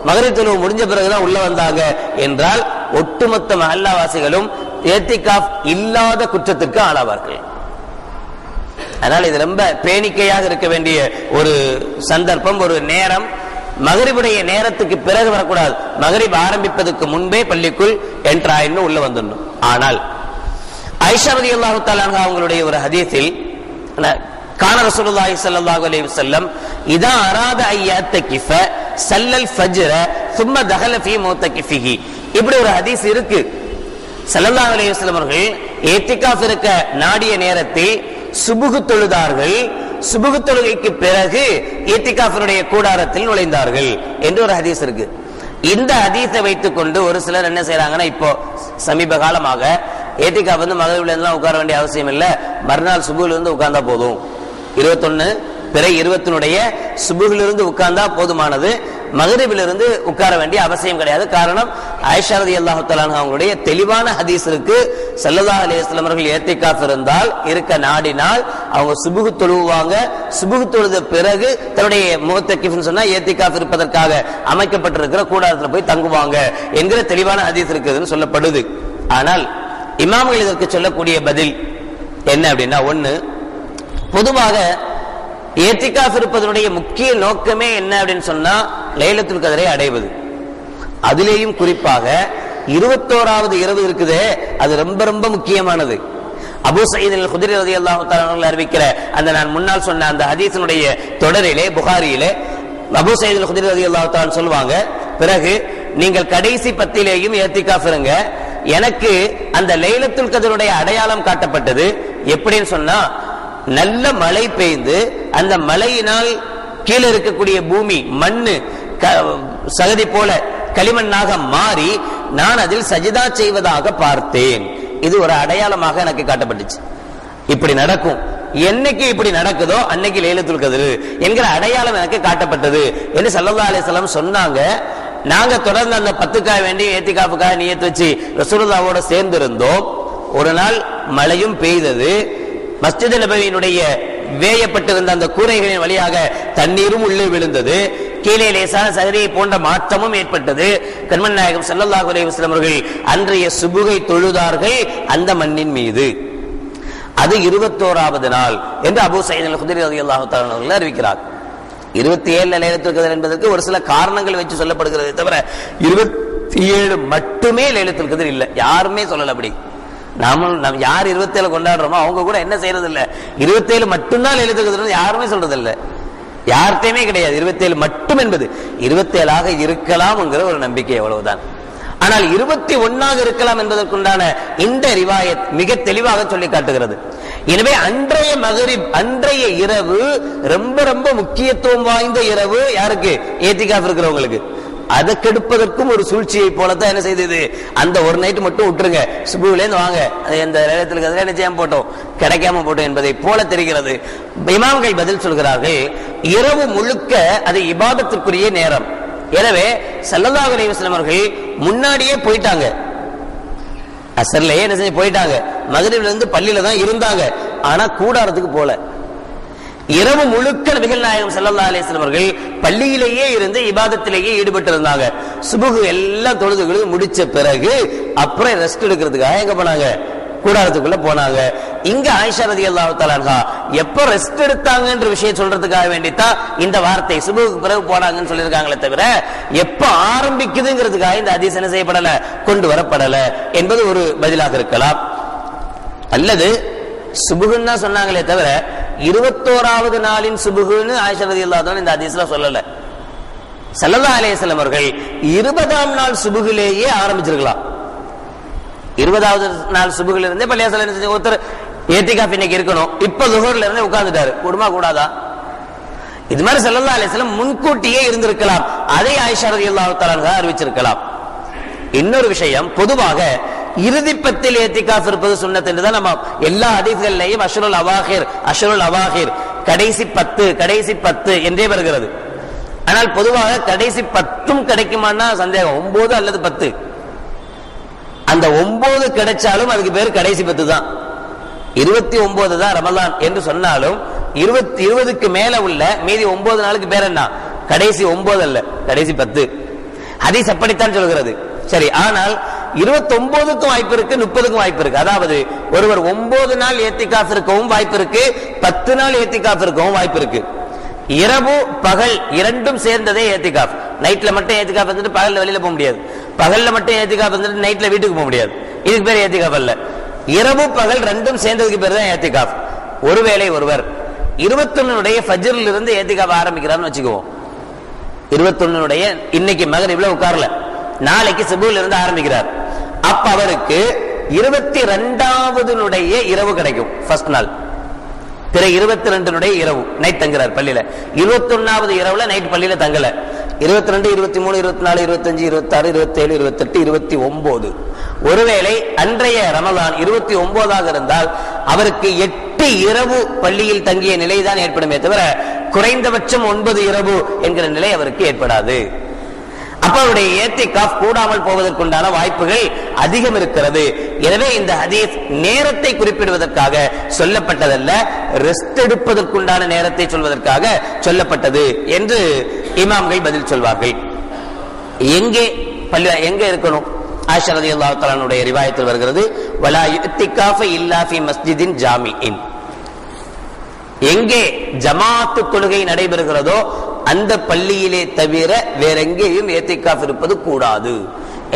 [SPEAKER 1] மகரிப் தொழுகை முடிஞ்ச பிறகுதான் உள்ள வந்தாங்க என்றால் ஒட்டுமொத்த மஹல்லாவாசிகளும் இஅ்திகாஃப் இல்லாத குற்றத்திற்கு ஆளாவார்கள். அதனால இது ரொம்ப பேணிக்கையாக இருக்க வேண்டிய ஒரு சந்தர்ப்பம், ஒரு நேரம். மகரிபுடைய நேரத்துக்கு பிறகு வரக்கூடாது, மகரிப் ஆரம்பிப்பதற்கு முன்பே பள்ளிக்குள் என்ட்ராயின்னு உள்ள வந்துடணும். ஆனால் ஆயிஷா ரலியல்லாஹு தஆலா அன்ஹா அவங்களுடைய ஒரு ஹதீஸில் கான ரசூலுல்லாஹி ஸல்லல்லாஹு அலைஹி வஸல்லம் இதா அராத ஐயத்தகிஃப ஸல்லல் ஃபஜ்ர ثم دخل في முத்தகிஃபிஹி, இப்படி ஒரு ஹதீஸ் இருக்கு. ஸல்லல்லாஹு அலைஹி வஸல்லம் அவர்கள் இஅ்திகாஃப் இருக்க நாடிய நேரத்தில் சுபுஹ் தொழுதார்கள், சுபுஹ் தொழுகைக்கு பிறகு இஅ்திகாஃபினுடைய கூடாரத்தில் நுழைந்தார்கள் என்று ஒரு ஹதீஸ் இருக்கு. இந்த ஹதீஸை வைத்துக் கொண்டு ஒரு சிலர் என்ன செய்யறாங்கன்னா, இப்போ சமீப காலமாக இஅ்திகாஃப் வந்து மகரிப்ல இருந்தெல்லாம் உட்கார வேண்டிய அவசியம் இல்லை, மறுநாள் சுபுஹ்ல இருந்து உட்கார்ந்தா போதும், 21 பிற 20 சுபுஹிலிருந்து உட்கார்ந்தா போதுமானது, மகரிபிலிருந்து உட்கார வேண்டிய அவசியம் கிடையாது. காரணம் ஆயிஷா ரலியல்லாஹு தஆலா அன்ஹா அவங்களுடைய தெளிவான ஹதீஸ் இருக்கு. ஸல்லல்லாஹு அலைஹி வஸல்லம் அவர்கள் இஅ்திகாஃப் இருந்தால் இருக்க நாடினால் அவங்க சுபுஹ் தொழுவாங்க, சுபுஹ் தொழுத பிறகு தன்னுடைய முத்தகிஃப்னு சொன்னா இஅ்திகாஃப் இருப்பதற்காக அமைக்கப்பட்டிருக்கிற கூடாரத்துல போய் தங்குவாங்க என்கிற தெளிவான ஹதீஸ் இருக்குதுன்னு சொல்லப்படுது. ஆனால் இமாம்கள் இதற்கு சொல்லக்கூடிய பதில் என்ன அப்படின்னா, ஒண்ணு, பொதுவாக இஅ்திகாஃப் இருப்பதனுடைய முக்கிய நோக்கமே என்ன அப்படின்னு சொன்னா லைலத்துல் கத்ரை அடைவது. அதிலேயும் குறிப்பாக 21வது இரவு இருக்குதே, அது ரொம்ப ரொம்ப முக்கியமானது. அபூ சயீத் அல் குத்ரி ரலியல்லாஹு தஆலா அவர்கள் அறிவிக்கிற அந்த நான் முன்னால் சொன்ன அந்த ஹதீஸினுடைய தொடரிலே புகாரியிலே அபூ சயீத் அல் குத்ரி ரலியல்லாஹு தஆலா சொல்வாங்க, பிறகு நீங்கள் கடைசி 10லேயும் இஅ்திகாஃப் இருங்க, எனக்கு அந்த லைலத்துல் கத்ருடைய அடையாளம் காட்டப்பட்டது எப்படின்னு சொன்னா, நல்ல மழை பெய்ந்து அந்த மலையினால் கீழே இருக்கக்கூடிய பூமி மண்ணு சகதி போல களிமண்ணாக மாறி நான் அதில் சஜிதா செய்வதாக பார்த்தேன். இது ஒரு அடையாளமாக எனக்கு காட்டப்பட்டுச்சு. இப்படி நடக்கும், என்னைக்கு இப்படி நடக்குதோ அன்னைக்கு லைலத்துல் கத்ர் என்கிற அடையாளம் எனக்கு காட்டப்பட்டது என்று ஸல்லல்லாஹு அலைஹி வஸல்லம் சொன்னாங்க. நாங்க தொடர்ந்து அந்த 10க்காக வேண்டி ஏத்திகாஃபுக்காக நியத் வச்சு ரசூலுல்லாஹ்வோட சேர்ந்து இருந்தோம். ஒரு நாள் மழையும் பெய்தது. மஸ்ஜித் நபவியினுடைய வேயப்பட்டிருந்த அந்த கூரைகளின் வழியாக தண்ணீரும் உள்ளே விழுந்தது. கீழே லேசான சகதியை போன்ற மாற்றமும் ஏற்பட்டது. கண்மணி நாயகம் ஸல்லல்லாஹு அலைஹி வஸல்லம் அவர்கள் அன்றைய சுபுகை தொழுதார்கள் அந்த மண்ணின் மீது. அது 21வது நாள் என்று அபூ சயீத் அல்-குத்ரி ரலியல்லாஹு தஆலா அவர்கள் அறிவிக்கிறார். 27 லைலத்துல் கத்ர் என்பதற்கு ஒரு சில காரணங்கள் வச்சு சொல்லப்படுகிறது தவிர 27 மட்டுமே லைலத்துல் கத்ர் இல்ல, யாருமே சொல்லல. அப்படி நம்ம யார் 27 கொண்டாடுறோமோ அவங்க கூட என்ன செய்யறது இல்ல, 27 மட்டும்தான் லைலத்துல் கத்ர் யாருமே சொல்றது இல்ல, யார்கிட்டயுமே கிடையாது. 27 மட்டும் என்பது 27ஆக இருக்கலாம் என்கிற ஒரு நம்பிக்கை, அவ்வளவுதான். ஆனால் 21ஆக இருக்கலாம் என்பதற்குண்டான இந்த ரிவாயத் மிக தெளிவாக சொல்லி காட்டுகிறது. எனவே அன்றைய மகரிப், அன்றைய இரவு ரொம்ப ரொம்ப முக்கியத்துவம் வாய்ந்த இரவு. யாருக்கு? ஏத்திகாஃப் இருக்கிறவங்களுக்கு. அதை கெடுப்பதற்கும் ஒரு சூழ்ச்சியை போலத்தான் என்ன செய்தது, அந்த ஒரு நைட் மட்டும் விட்டுருங்க, சுபுவிலேருந்து வாங்க, இந்த லைலத்துல் கத்ர் என்ன செய்யாம போட்டோம், கிடைக்காம போட்டோம் என்பதை போல தெரிகிறது. இமாம்கள் பதில் சொல்கிறார்கள், இரவு முழுக்க அது இபாதத்திற்குரிய நேரம். எனவே ஸல்லல்லாஹு அலைஹி வஸல்லம் அவர்கள் முன்னாடியே போயிட்டாங்க, அசர்லயே என்ன செஞ்சு போயிட்டாங்க, மக்ரிப்ல இருந்து பள்ளியில தான் இருந்தாங்க, ஆனா கூடாரத்துக்கு போல. இரவு முழுக்க நபிகள் நாயகம் ஸல்லல்லாஹு அலைஹி வஸல்லம் அவர்கள் பள்ளியிலேயே இருந்து இபாதத்திலேயே ஈடுபட்டு இருந்தாங்க. சுபுகு எல்லாம் தொழுதுகளை முடிச்ச பிறகு அப்புறம் ரெஸ்ட் எடுக்கிறதுக்காக எங்க போனாங்க, கூடாரத்துக்குள்ள போனாங்க. இங்க ஆயிஷா ரலியல்லாஹு தஆலா அன்ஹா எப்ப ரெஸ்ட் எடுத்தாங்கன்ற விஷயம் சொல்றதுக்காக வேண்டித்தான் இந்த வார்த்தை சுபுக்கு பிறகு போனாங்கன்னு சொல்லியிருக்காங்களே தவிர எப்ப ஆரம்பிக்குதுங்கிறதுக்காக இந்த ஹதீஸ் என்ன செய்யப்படல, கொண்டு வரப்படல என்பது ஒரு பதிலாக இருக்கலாம். அல்லது சுபுகுன்னு சொன்னாங்களே தவிர 21வது நாளின் சுபுகுன்னு ஆயிஷா ரலியல்லாஹு தஆலா இந்த ஹதீஸ்ல சொல்லல. ஸல்லல்லாஹு அலைஹி வஸல்லம் அவர்கள் 20ஆம் நாள் சுபுகிலேயே ஆரம்பிச்சிருக்கலாம். 20வது நாள் சுபுகில இருந்தே பள்ளியாசல ஒருத்தர் ஏத்திகாஃப் இன்னைக்கு இருக்கணும், இப்ப லுஹர்ல இருந்து உட்கார்ந்துட்டாரு, கூடுமா கூடாதா? இது மாதிரி ஸல்லல்லாஹு அலைஹி வஸல்லம் முன்கூட்டியே இருந்திருக்கலாம், அதை ஆயிஷா ரலியல்லாஹு தஆலா அன்ஹா அறிவிச்சிருக்கலாம். இன்னொரு விஷயம், பொதுவாக இறுதி 10 ஏத்திகாஃப் இருப்பது சுன்னத் என்றுதான் நம்ம எல்லா ஹதீஸ்களிலேயும் அஷ்ருல் அவாஹிர் கடைசி 10 என்றே வருகிறது. ஆனால் பொதுவாக கடைசி 10 கிடைக்குமான்னா சந்தேகம். 9 அல்லது 10, அந்த 9 கிடைச்சாலும் அதுக்கு பேர் கடைசி 10 தான். 29 தான் ரமலான் என்று சொன்னாலும் 20க்கு மேல உள்ள மீதி 9 நாளுக்கு பேர் என்ன, கடைசி 9 அல்ல, கடைசி 10. ஹதீஸ் அப்படித்தான் சொல்கிறது. சரி, ஆனால் 29க்கும் வாய்ப்பு இருக்கு, 30க்கும் வாய்ப்பு இருக்கு. அதாவது ஒருவர் 9 நாள் ஏத்திகாஃப் இருக்கவும் வாய்ப்பு இருக்கு, 10 நாள் ஏத்திகாஃப் இருக்கவும் வாய்ப்பு இருக்கு. இரவு பகல் இரண்டும் சேர்ந்ததே ஏத்திகாஃப். நைட்ல மட்டும் ஏத்திகாஃப் வந்துட்டு பகல்ல வெளியில போக முடியாது, பகல்ல மட்டும் ஏத்திகாஃப் வந்துட்டு நைட்ல வீட்டுக்கு போக முடியாது. இதுக்கு பேர் ஏத்திகாஃப் அல்ல. இரவு பகல் ரெண்டும் சேர்ந்ததுக்கு பேர் தான் ஏத்திகாஃப். ஒருவேளை ஒருவர் 21 ஃபஜ்ரில் இருந்து ஏத்திகாஃப் ஆரம்பிக்கிறான்னு வச்சுக்குவோம். 21 இன்னைக்கு மகரிப்ல உட்கார்ல, நாளைக்கு சுபுஹ்ல இருந்து ஆரம்பிக்கிறார். அப்ப அவருக்கு 22வது இரவு கிடைக்கும், ஃபர்ஸ்ட் நாள். பிற 22 இரவு நைட் தங்குறார் பள்ளியில. 21வது இரவுல நைட் பள்ளியில தங்கல. 22, 23, 24, 25, 26, 27, 28, 29. ஒருவேளை அன்றைய ரமலான் 29ஆக இருந்தால் அவருக்கு 8 இரவு பள்ளியில் தங்கிய நிலைதான் ஏற்படுமே தவிர குறைந்தபட்சம் 9 இரவு என்கிற நிலை அவருக்கு ஏற்படாது. அப்ப அவருடைய ஏத்திகாஃப் கூடாமல் போவதற்குண்டான வாய்ப்புகள் அதிகம் இருக்கிறது. எனவே இந்த ஹதீஸ் நேரத்தை குறிப்பிடுவதற்காக சொல்லப்பட்டதல்ல, ரெஸ்ட் எடுப்பதற்குண்டான நேரத்தை சொல்வதற்காக சொல்லப்பட்டது என்று இமாம்கள் பதில் சொல்வார்கள். எங்கே இருக்கணும்? ஆயிஷா ரலியல்லாஹு தஆலா அன்ஹா ரிவாயத்தில் வருகிறது, வலா இத்திகாஃப இல்லா ஃபீ மஸ்ஜிதின் ஜாமிஇன். எங்கே ஜமாத்து தொழுகை நடைபெறுகிறதோ அந்த பள்ளியிலே தவிர வேற எங்கேயும் ஏத்திகாஃப் இருப்பது கூடாது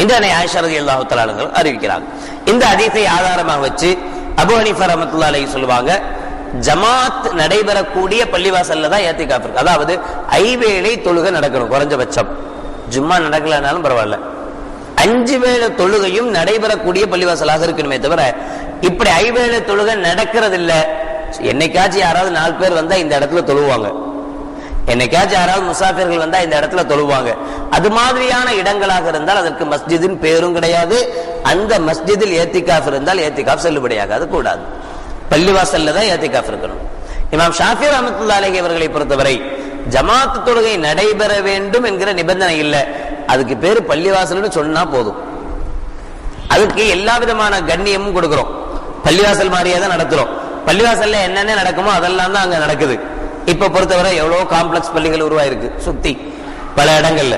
[SPEAKER 1] என்று ஆயிஷா ரலியல்லாஹு தஆலா அன்ஹா அறிவிக்கிறாங்க. இந்த ஹதீஸை ஆதாரமாக வச்சு அபூ ஹனீஃபா ரஹ்மத்துல்லாஹி அலைஹி சொல்லுவாங்க, ஜமாத் நடைபெறக்கூடிய பள்ளிவாசல்ல தான் ஏத்திகாஃப் இருக்கு. அதாவது ஐவேளை தொழுகை நடக்கணும், குறைஞ்சபட்சம். ஜும்மா நடக்கலனாலும் பரவாயில்ல, 5 வேளை தொழுகையும் நடைபெறக்கூடிய பள்ளிவாசலாக இருக்கணுமே தவிர இப்படி ஐவேளை தொழுகை நடக்கிறது இல்ல, என்னைக்காச்சும் யாராவது 4 பேர் வந்தா இந்த இடத்துல தொழுவாங்க, என்னைக்காச்சும் யாராவது முசாஃபிர்கள் வந்தா இந்த இடத்துல தொழுவாங்க. அது மாதிரியான இடங்களாக இருந்தால் அதற்கு மஸ்ஜிதின் பேரும் கிடையாது. அந்த மஸ்ஜிதில் ஏத்திகாஃப் இருந்தால் ஏத்திகாஃப் செல்லுபடியாகாது, கூடாது. பள்ளிவாசல்ல தான் ஏத்திகாஃப் இருக்கணும். இமாம் ஷாஃபி ரஹ்மத்துல்லாஹி அலைஹி அவர்களை பொறுத்தவரை ஜமாத் தொழுகை நடைபெற வேண்டும் என்கிற நிபந்தனை இல்லை. அதுக்கு பேரு பள்ளிவாசல்னு சொன்னா போதும். அதுக்கு எல்லா விதமான கண்ணியமும் கொடுக்கிறோம். பள்ளிவாசல் மாதிரியே தான் நடத்துறோம். பள்ளிவாசல்ல என்னென்ன நடக்குமோ அதெல்லாம் தான் அங்க நடக்குது. இப்ப பொறுத்தவரை எவ்வளவு காம்ப்ளெக்ஸ் பள்ளிகள் உருவாயிருக்கு சுத்தி பல இடங்கள்ல.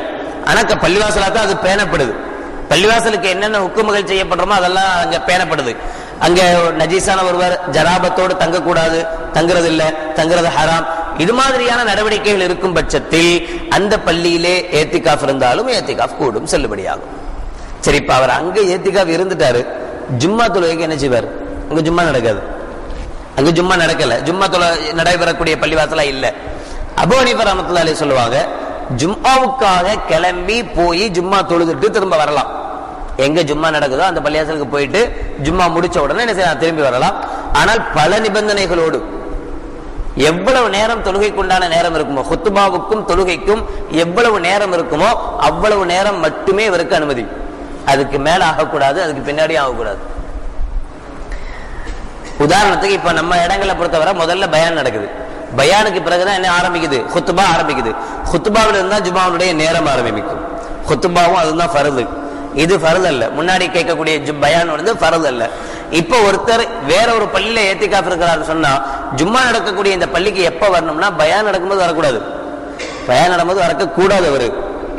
[SPEAKER 1] ஆனா பள்ளிவாசலா தான் அது பேணப்படுது. பள்ளிவாசலுக்கு என்னென்ன ஹுக்குமுகள் செய்யப்படுறோமோ அதெல்லாம் அங்க பேணப்படுது. அங்க நஜீஸான ஒருவர் ஜனாபத்தோடு தங்கக்கூடாது, தங்குறது இல்ல, தங்குறது ஹராம். இது மாதிரியான நடவடிக்கைகள் இருக்கும் பட்சத்தில் அந்த பள்ளியிலே ஏத்திகாஃப் இருந்தாலும் ஏத்திகாஃப் கூடும், செல்லுபடியாகும். சரி, இப்ப அவர் அங்க ஏத்திகாஃப் இருந்துட்டாரு, ஜும்மா தொழுகைக்கு என்ன செய்வார்? அங்க ஜும்மா நடக்காது, அங்க ஜும்மா நடக்கல, ஜும்மா தொழுகை நடைபெறக்கூடிய பள்ளிவாசலா இல்ல. அபூ ஹனீஃபா ரஹ்மத்துல்லாஹி அலைஹி சொல்லுவாங்க, ஜும்மாவுக்காக கிளம்பி போய் ஜும்மா தொழுதுட்டு திரும்ப வரலாம். எங்க ஜும்மா நடக்குதோ அந்த பள்ளிவாசலுக்கு போயிட்டு ஜும்மா முடிச்ச உடனே என்ன செய்யலாம்? திரும்பி வரலாம். ஆனால் பல நிபந்தனைகளோடு. எவ்வளவு நேரம் தொழுகைக்குண்டான நேரம் இருக்குமோ, ஹுத்பாவுக்கும் தொழுகைக்கும் எவ்வளவு நேரம் இருக்குமோ அவ்வளவு நேரம் மட்டுமே இவருக்கு அனுமதி. அதுக்கு மேல ஆகக்கூடாது, அதுக்கு பின்னாடியும் ஆகக்கூடாது. உதாரணத்துக்கு இப்ப நம்ம இடங்களை பொறுத்தவரை முதல்ல பயான் நடக்குது, பயானுக்கு பிறகுதான் என்ன ஆரம்பிக்குது? ஹுத்பா ஆரம்பிக்குது. ஹுத்பாவில் இருந்தா ஜும்மாவுடைய நேரம் ஆரம்பிக்கும். ஹுத்பாவும் அதுதான் ஃபர்து, இது ஃபர்து அல்ல. முன்னாடி கேட்கக்கூடிய பயான் வந்து ஃபர்து அல்ல. இப்ப ஒருத்தர் வேற ஒரு பள்ளியில ஏத்திகாஃப் இருக்கிறாரு சொன்னா ஜும்மா நடக்கக்கூடிய இந்த பள்ளிக்கு எப்ப வரணும்னா பயான் நடக்கும்போது வரக்கூடாது, பயான் நடக்கும்போது வரக்கூடாது. அவரு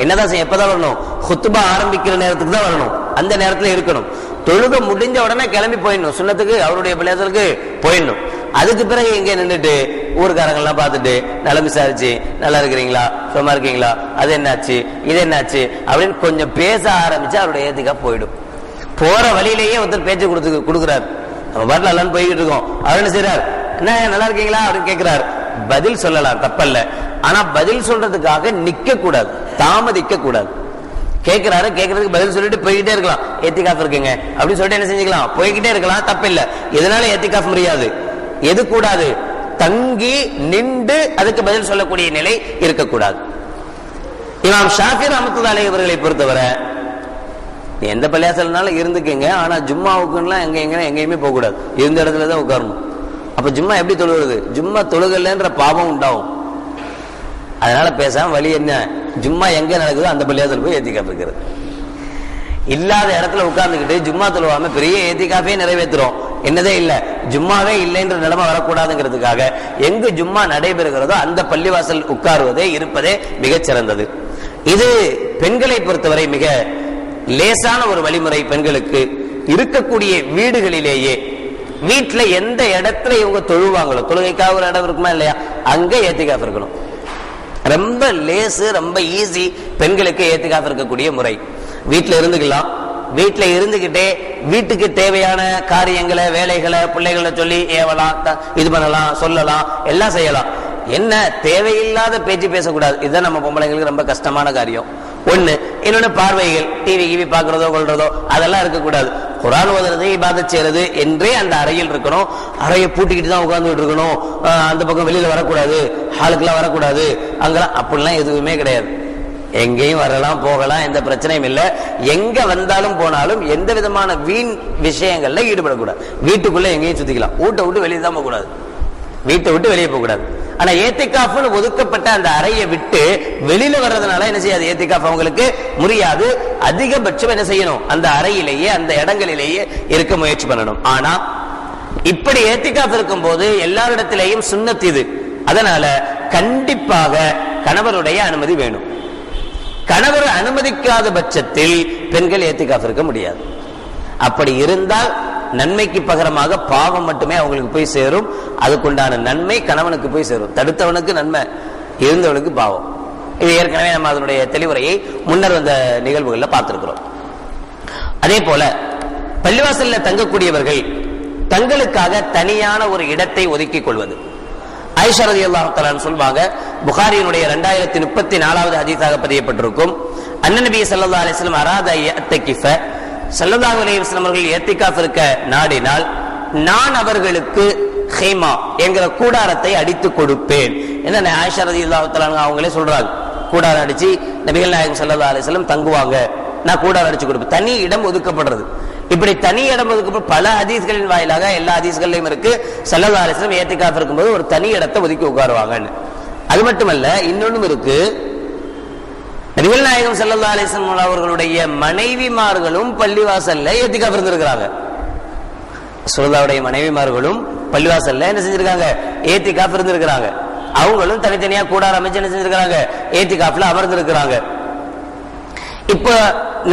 [SPEAKER 1] என்னதான் செய்ய? எப்பதான் வரணும்? ஹுத்பா ஆரம்பிக்கிற நேரத்துக்கு தான் வரணும், அந்த நேரத்துல இருக்கணும். தொழுகை முடிஞ்ச உடனே கிளம்பி போயிடணும், சுன்னத்துக்கு அவருடைய பள்ளியாசலுக்கு போயிடணும். அதுக்கு பிறகு இங்க நின்றுட்டு ஊருக்காரங்கள்லாம் பார்த்துட்டு நல்லா விசாரிச்சு, நல்லா இருக்கிறீங்களா, சும்மா இருக்கீங்களா, அது என்னாச்சு, இது என்னாச்சு அப்படின்னு கொஞ்சம் பேச ஆரம்பிச்சு அவருடைய ஏத்திகா போயிடும். போற வழியிலேயே ஒருத்தர் பேச்சு கொடுக்குறாரு, நம்ம பாட்டில் எல்லாம் போய்கிட்டு இருக்கோம், அவர் என்ன செய்யறாரு? என்ன நல்லா இருக்கீங்களா அப்படின்னு கேட்கிறாரு. பதில் சொல்லலாம், தப்பல்ல. ஆனா பதில் சொல்றதுக்காக நிக்க கூடாது, தாமதிக்க கூடாது. கேட்கிறாரு, கேட்கறதுக்கு பதில் சொல்லிட்டு போய்கிட்டே இருக்கலாம். ஏத்திகாஃப் இருக்குங்க அப்படின்னு சொல்லிட்டு என்ன செஞ்சுக்கலாம்? போய்கிட்டே இருக்கலாம், தப்பில்லை. இதனால ஏத்திகாஃப் முடியாது. எது கூடாது? தங்கி நின்று அதுக்கு பதில் சொல்லக்கூடிய நிலை இருக்கக்கூடாது. இமாம் ஷாஃபி ரஹ்மத்துல்லாஹி அலைஹி அவர்களை பொறுத்தவரை எந்த பள்ளியாசல்னாலும் இருந்துக்குங்க, ஆனா ஜும்மாவுக்குலாம் எங்கேயுமே போக கூடாது, இருந்த இடத்துலதான் உட்காரணும். அப்ப ஜும்மா எப்படி தொழுகிறது? ஜும்மா தொழுகலன்ற பாவம் உண்டாகும். அதனால பேசாம வழி என்ன? ஜும்மா எங்க நடக்குதோ அந்த பள்ளியாசல் போய் ஏத்திகாஃப் இருக்கிறது. இல்லாத இடத்துல உட்கார்ந்துக்கிட்டு ஜும்மா தொழுவாம பெரிய ஏத்திகாஃபே நிறைவேற்றுறோம், என்னதே இல்ல, ஜும்மாவே இல்லைன்ற நிலைமை வரக்கூடாதுங்கிறதுக்காக எங்கு ஜும்மா நடைபெறுகிறதோ அந்த பள்ளிவாசல் உட்காருவதே இருப்பதே மிகச் சிறந்தது. இது பெண்களை பொறுத்தவரை மிக லேசான ஒரு வழிமுறை. பெண்களுக்கு இருக்கக்கூடிய வீடுகளிலேயே, வீட்டுல எந்த இடத்துல இவங்க தொழுவாங்களோ, தொழுகைக்காக ஒரு இடம் இருக்குமா இல்லையா, அங்க ஏத்திகாஃப் இருக்கணும். ரொம்ப லேசு, ரொம்ப ஈஸி பெண்களுக்கு ஏத்திகாஃப் இருக்கக்கூடிய முறை. வீட்டுல இருந்துக்கலாம், வீட்டுல இருந்துகிட்டே வீட்டுக்கு தேவையான காரியங்களை, வேலைகளை, பிள்ளைகளை சொல்லி ஏவலாம், இது பண்ணலாம், சொல்லலாம், எல்லாம் செய்யலாம். என்ன தேவையில்லாத பேச்சு பேசக்கூடாது. இதுதான் நம்ம பொம்பளைங்களுக்கு ரொம்ப கஷ்டமான காரியம். ஒண்ணு. இன்னொன்னு பார்வைகள், டிவி கிவி பாக்குறதோ கொள்றதோ அதெல்லாம் இருக்கக்கூடாது. குர்ஆன் ஓதுறது, இபாதத் செய்யறது என்றே அந்த அறையில் இருக்கணும். அறையை பூட்டிக்கிட்டு தான் உட்கார்ந்துட்டு இருக்கணும், அந்த பக்கம் வெளியில வரக்கூடாது, ஹாலுக்கெல்லாம் வரக்கூடாது, அங்கெல்லாம் அப்படிலாம் எதுவுமே கிடையாது. எங்கேயும் வரலாம், போகலாம், எந்த பிரச்சனையும் இல்லை. எங்க வந்தாலும் போனாலும் எந்த விதமான வீண் விஷயங்கள்ல ஈடுபடக்கூடாது. வீட்டுக்குள்ள எங்கேயும் சுத்திக்கலாம், வீட்டை விட்டு வெளியே தான் போகக்கூடாது, வீட்டை விட்டு வெளியே போகக்கூடாது. ஆனா ஏத்திகாஃப்னு ஒதுக்கப்பட்ட அந்த அறையை விட்டு வெளியில வர்றதுனால என்ன செய்யாது? ஏத்திகாஃப் அவங்களுக்கு முடியாது. அதிகபட்சம் என்ன செய்யணும்? அந்த அறையிலேயே, அந்த இடங்களிலேயே இருக்க முயற்சி பண்ணணும். ஆனா இப்படி ஏத்திகாஃப் இருக்கும் போது எல்லாரிடத்திலேயும் சுன்னத் இது. அதனால கண்டிப்பாக கணவருடைய அனுமதி வேணும். கணவர் அனுமதிக்காத பட்சத்தில் பெண்கள் ஏத்திகாஃப் இருக்க முடியாது. அப்படி இருந்தால் நன்மைக்கு பகரமாக பாவம் மட்டுமே அவங்களுக்கு போய் சேரும். அதுக்குண்டான நன்மை கணவனுக்கு போய் சேரும், தடுத்தவனுக்கு நன்மை, இருந்தவனுக்கு பாவம். இது ஏற்கனவே நம்ம அதனுடைய தெளிவுரையை முன்னர் வந்த நிகழ்வுகளில் பார்த்திருக்கிறோம். அதே போல பள்ளிவாசல்ல தங்கக்கூடியவர்கள் தங்களுக்காக தனியான ஒரு இடத்தை ஒதுக்கிக் கொள்வது. ஆயிஷா ரலியல்லாஹு தஆலா சொல்வாங்க, புகாரியினுடைய 2034வது ஹதீஸாக பதியப்பட்டிருக்கும், அன்னநபி ஸல்லல்லாஹு அலைஹி வஸல்லம் அராத யத்தகிஃப, ஸல்லல்லாஹு அலைஹி வஸல்லம் அவர்கள் ஏத்திகாஃப் இருக்க நாடினால் நான் அவர்களுக்கு ஹீமா என்கிற கூடாரத்தை அடித்து கொடுப்பேன். என்ன ஆயிஷா ரலியல்லாஹு தஆலா அவங்களே சொல்றாங்க, கூடாரம் அடிச்சு நபிகள் நாயகம் ஸல்லல்லாஹு அலைஹி வஸல்லம் தங்குவாங்க, நான் கூடாரம் அடிச்சு கொடுப்பேன். தனி இடம் ஒதுக்கப்படுறது. இப்படி தனி இடம் ஒதுக்கப்பட்ட பல ஹதீஸ்களின் வாயிலாக எல்லா ஹதீஸ்கள்லயும் இருக்கு, ஸல்லல்லாஹு அலைஹி வஸல்லம் ஏத்திகாஃப் இருக்கும்போது ஒரு தனி இடத்தை ஒதுக்கி உட்காருவாங்கன்னு. அது மட்டுமல்ல, இன்னொன்னும் இருக்கு. நபிகள் நாயகம் ஸல்லல்லாஹு அலைஹி வஸல்லம் அவர்களுடைய மனைவிமார்களும் பள்ளிவாசல்ல ஏத்திகாஃப் இருந்திருக்கிறாங்க. ரசூலுல்லாஹ்வுடைய மனைவிமார்களும் பள்ளிவாசல்ல என்ன செஞ்சிருக்காங்க? ஏத்திகாஃப் இருந்திருக்கிறாங்க. அவங்களும் தனித்தனியா கூடாரம் அமைச்சு என்ன செஞ்சிருக்காங்க? ஏத்திகாஃப்ல அமர்ந்திருக்கிறாங்க. இப்ப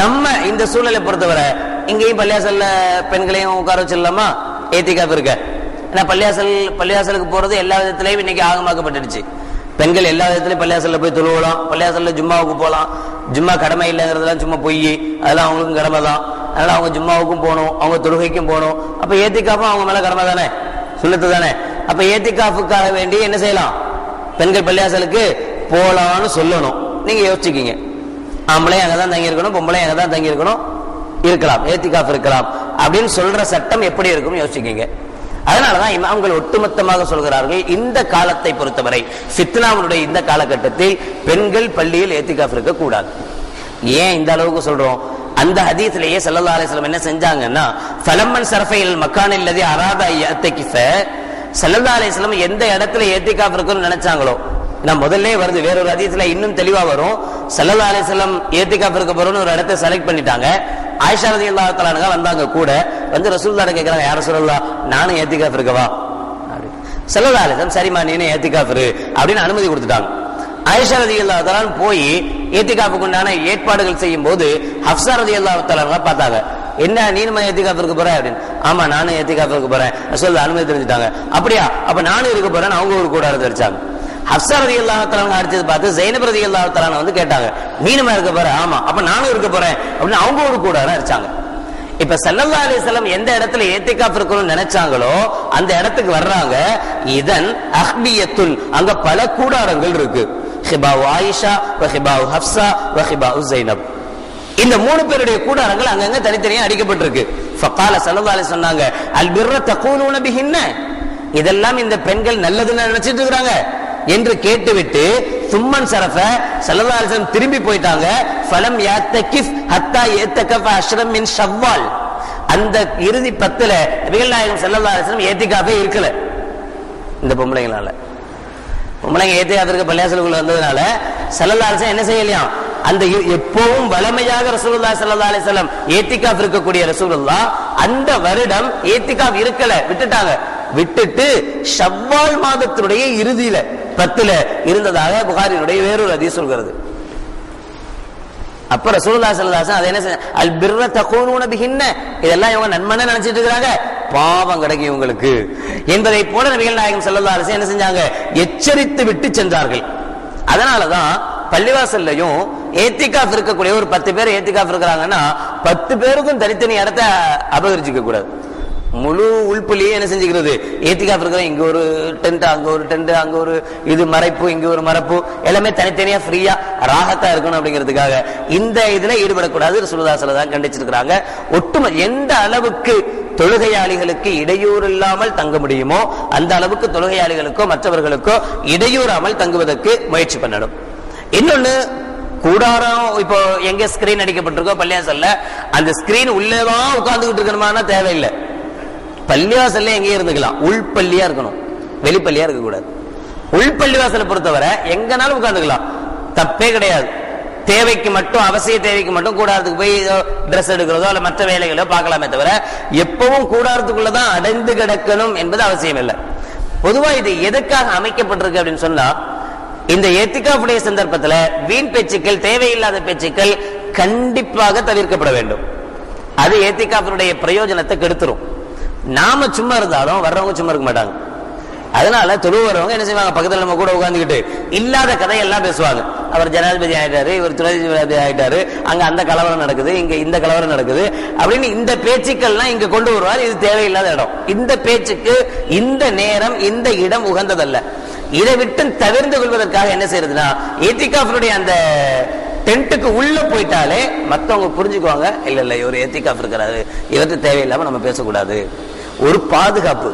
[SPEAKER 1] நம்ம இந்த சூழலை பொறுத்தவரை இங்கேயும் பள்ளியாசல்ல பெண்களையும் உட்கார வச்சிடலாமா? ஏத்திகாஃப் இருக்க. ஏன்னா பள்ளியாசலுக்கு போறது எல்லா விதத்திலையும் இன்னைக்கு ஆகமாக்கப்பட்டுடுச்சு. பெண்கள் எல்லா விதத்திலையும் பள்ளியாசல்ல போய் தொழுவலாம், பள்ளியாசல்ல ஜும்மாவுக்கு போகலாம். ஜும்மா கடமை இல்லைங்கிறதுலாம் சும்மா பொய், அதெல்லாம் அவங்களுக்கும் கடமை தான். அதனால அவங்க ஜும்மாவுக்கும் போகணும், அவங்க தொழுகைக்கும் போகணும். அப்ப ஏத்திகாஃபும் அவங்க மேல கடமை தானே, சுன்னத்து தானே. அப்ப ஏத்திகாஃபுக்காக வேண்டி என்ன செய்யலாம்? பெண்கள் பள்ளியாசலுக்கு போலான்னு சொல்லணும். நீங்க யோசிச்சுக்கீங்க, ஆம்பளை அங்கதான் தங்கி இருக்கணும், பொம்பளை அங்கதான் தங்கி இருக்கணும், இருக்கலாம், ஏத்திகாஃப் இருக்கலாம் அப்படின்னு சொல்ற சட்டம் எப்படி இருக்கும் யோசிச்சுக்கீங்க. அதனாலதான் இமாம்கள் ஒட்டுமொத்தமாக சொல்கிறார்கள், இந்த காலத்தை பொறுத்தவரை ஃபித்னாவுடைய இந்த காலகட்டத்தில் பெண்கள் பள்ளியில் ஏத்திகாஃப் இருக்க கூடாது. ஏன் இந்த அளவுக்கு சொல்றோம்? அந்த ஹதீஸ்லயே ஸல்லல்லாஹு அலைஹி வஸல்லம் என்ன செஞ்சாங்கன்னா, ஃபலம்மன் ஸரஃபைல் மக்கானில் லதி அராதா யஅ்தகிஃப, ஸல்லல்லாஹு அலைஹி வஸல்லம் எந்த இடத்துல ஏத்திகாஃப் இருக்குன்னு நினைச்சாங்களோ, நான் முதல்ல வருது வேறொரு ஹதீஸ்ல இன்னும் தெளிவா வரும். ஸல்லல்லாஹு அலைஹி வஸல்லம் ஏத்திகாஃப் இருக்க போறோம்னு ஒரு இடத்தை செலக்ட் பண்ணிட்டாங்க. ஆயிஷா ரலியல்லாஹு தஆலா அன்ஹா வந்தாங்க, கூட வந்து ரசூலுல்லாஹ் கேக்குறாங்க, யா ரசூலல்லாஹ் நானும் ஏத்திகாஃப் இருக்கவா அப்படி. ஸல்லல்லாஹு அலைஹி வஸல்லம் சரிமா நீனே ஏத்திகாஃப் இரு அப்படின்னு அனுமதி கொடுத்துட்டாங்க. ஆயிஷா ரலியல்லாஹு தஆலா போய் ஏத்திகாஃபுக்கு உண்டான ஏற்பாடுகள் செய்யும் போது ஹஃப்ஸா ரலியல்லாஹு தஆலா பார்த்தாங்க, என்ன நீனும் ஏத்திகாஃப் இருக்க போற அப்படின்னு. ஆமா நானும் ஏத்திகாஃப் இருக்க போறேன் ரசூலுல்லாஹ் அனுமதி தெரிஞ்சுட்டாங்க. அப்படியா, அப்ப நானும் இருக்க போறேன், அவங்க ஒரு கூடாரத்தை அடிச்சாங்க. ஹஃப்ஸா ரலியல்லாஹு தஆலா அடிச்சது பார்த்து ஸைனப் ரலியல்லாஹு தஆலா வந்து கேட்டாங்க, நீனுமா இருக்க போற? ஆமா, அப்ப நானும் இருக்க போறேன் அப்படின்னு அவங்க ஒரு கூடாரம் அடிச்சாங்க. இப்ப ஸல்லல்லாஹு அலைஹி வஸல்லம் எந்த இடத்துல ஏத்திகாஃப் இருக்கணும்னு நினைச்சாங்களோ அந்த இடத்துக்கு வர்றாங்க. இதன் அஹ்பியத்துல், அங்க பல கூடாரங்கள் இருக்கு. ஹிபாவு ஆயிஷா வ ஹிபாவு ஹஃப்ஸா வ ஹிபாவு ஸைனப், இந்த மூணு பேருடைய கூடாரங்கள் அங்கங்க தனித்தனியா அடிக்கப்பட்டிருக்கு. ஃபகால ஸல்லல்லாஹு அலைஹி சொன்னாங்க, அல் பிர்ர தகூலுன பிஹின்ன, இதெல்லாம் இந்த பெண்கள் நல்லதுன்னு நினைச்சிட்டு இருக்காங்க என்று கேட்டுவிட்டு சும்மன் சரஃப ஸல்லல்லாஹு அலைஹி வஸல்லம் திரும்பி போயிட்டாங்க. ஃபலம் யாத்தகிஃப் ஹத்தா யத்தகஃப அஷ்ரம் மின் ஷவ்வால், அந்த இறுதி 10ல நபிகள் நாயகம் ஸல்லல்லாஹு அலைஹி வஸல்லம் ஏத்திகாஃபே இருக்கல. இந்த பொம்பளைங்களால, பொம்பளைங்க ஏத்திகாஃப் இருக்க பள்ளியாசலுக்குள்ள வந்ததுனால ஸல்லல்லாஹு அலைஹி வஸல்லம் என்ன செய்யலையாம், அந்த எப்பவும் வளமையாக ரசூலுல்லாஹி ஸல்லல்லாஹு அலைஹி வஸல்லம் ஏத்திகாஃப் இருக்கக்கூடிய ரசூலுல்லாஹ் அந்த வருடம் ஏத்திகாஃப் இருக்கல, விட்டுட்டாங்க. விட்டுட்டு ஷவ்வால் மாதத்தினுடைய இறுதியில 10ல இருந்ததாக புகாரினுடைய வேறொரு ஹதீஸ் சொல்கிறது. அப்ப ரசூலுல்லாஹி ஸல்லல்லாஹு அலைஹி வஸல்லம் அது என்ன செஞ்ச, அல் பிர்ர தகூனுன பிஹின்ன, இதெல்லாம் இவங்க நன்மனை நினைச்சிட்டு இருக்காங்க, பாவம் கிடைக்கும் இவங்களுக்கு என்பதை போல நபிகள் நாயகம் ஸல்லல்லாஹு அலைஹி வஸல்லம் என்ன செஞ்சாங்க, எச்சரித்து விட்டு சென்றார்கள். அதனாலதான் பள்ளிவாசல்லையும் ஏத்திகாஃப் இருக்கக்கூடிய ஒரு 10 பேர் ஏத்திகாஃப் இருக்கிறாங்கன்னா 10 பேருக்கும் தனித்தனி இடத்தை அபகரிச்சுக்க கூடாது. முழு உள்புலியே என்ன செஞ்சுக்கிறது, ஏத்திகாஃப் இருக்கிற இங்க ஒரு டென்ட், அங்க ஒரு டென்ட், அங்க ஒரு இது மறைப்பு, இங்க ஒரு மறைப்பு, எல்லாமே தனித்தனியா ஃப்ரீயா ராகத்தா இருக்கணும் அப்படிங்கிறதுக்காக இந்த இதுல ஈடுபடக்கூடாது. ரசூலுல்லாஹி ஸல்லல்லாஹு அலைஹி வஸல்லம் கண்டிச்சிருக்கிறாங்க. ஒட்டுமொத்த எந்த அளவுக்கு தொழுகையாளிகளுக்கு இடையூறு இல்லாமல் தங்க முடியுமோ அந்த அளவுக்கு தொழுகையாளிகளுக்கோ மற்றவர்களுக்கோ இடையூறாமல் தங்குவதற்கு முயற்சி பண்ணணும். இன்னொன்னு, கூடாரம் இப்போ எங்க ஸ்கிரீன் அடிக்கப்பட்டிருக்கோ பள்ளியாசல்ல, அந்த ஸ்கிரீன் உள்ளேதான் உட்கார்ந்துகிட்டு இருக்கணுமான தேவையில்லை. பள்ளிவாசல்ல எங்கேயும் இருந்துக்கலாம், உள்பள்ளியா இருக்கணும், வெளிப்பள்ளியா இருக்க கூடாது. உள்பள்ளிவாசலை பொறுத்தவரை எங்கனாலும் உட்கார்ந்துக்கலாம், தப்பே கிடையாது. தேவைக்கு மட்டும், அவசிய தேவைக்கு மட்டும் கூடாரத்துக்கு போய் ட்ரெஸ் எடுக்கிறதோ அல்ல மற்ற வேலைகளோ பார்க்கலாமே தவிர எப்பவும் கூடாரத்துக்குள்ளதான் அடைந்து கிடக்கணும் என்பது அவசியம் இல்லை. பொதுவா இது எதுக்காக அமைக்கப்பட்டிருக்கு அப்படின்னு சொன்னா, இந்த ஏத்திகாஃபுடைய சந்தர்ப்பத்துல வீண் பேச்சுக்கள், தேவையில்லாத பேச்சுக்கள் கண்டிப்பாக தவிர்க்கப்பட வேண்டும். அது ஏத்திகாஃபுடைய பிரயோஜனத்தை கெடுத்துரும். நாம சும்மா இருந்தாலும் வர்றவங்க சும்மா இருக்க மாட்டாங்க. அதனால தொழுவரவங்க என்ன செய்வாங்க, பக்கத்துல நம்ம கூட உட்கார்ந்துக்கிட்டு இல்லாத கதையெல்லாம் பேசுவாங்க. அவர் ஜனாதிபதி ஆயிட்டாரு, இவர் துணை ஜனாதிபதி ஆயிட்டாரு, அங்க அந்த கலவரம் நடக்குது, இங்க இந்த கலவரம் நடக்குது அப்படின்னு இந்த பேச்சுக்கள்லாம் இங்க கொண்டு வருவார். இது தேவையில்லாத இடம். இந்த பேச்சுக்கு இந்த நேரம் இந்த இடம் உகந்ததல்ல. இதை விட்டு தவிர்த்து கொள்வதற்காக என்ன செய்யறதுன்னா, ஏத்திகாஃபுடைய அந்த டென்ட்டுக்கு உள்ள போயிட்டாலே மற்றவங்க புரிஞ்சுக்குவாங்க, இல்ல இல்ல இவர் ஏத்திகாஃப் இருக்கிறாரு, இவருக்கு தேவையில்லாம நம்ம பேசக்கூடாது. ஒரு பாதுகாப்பு.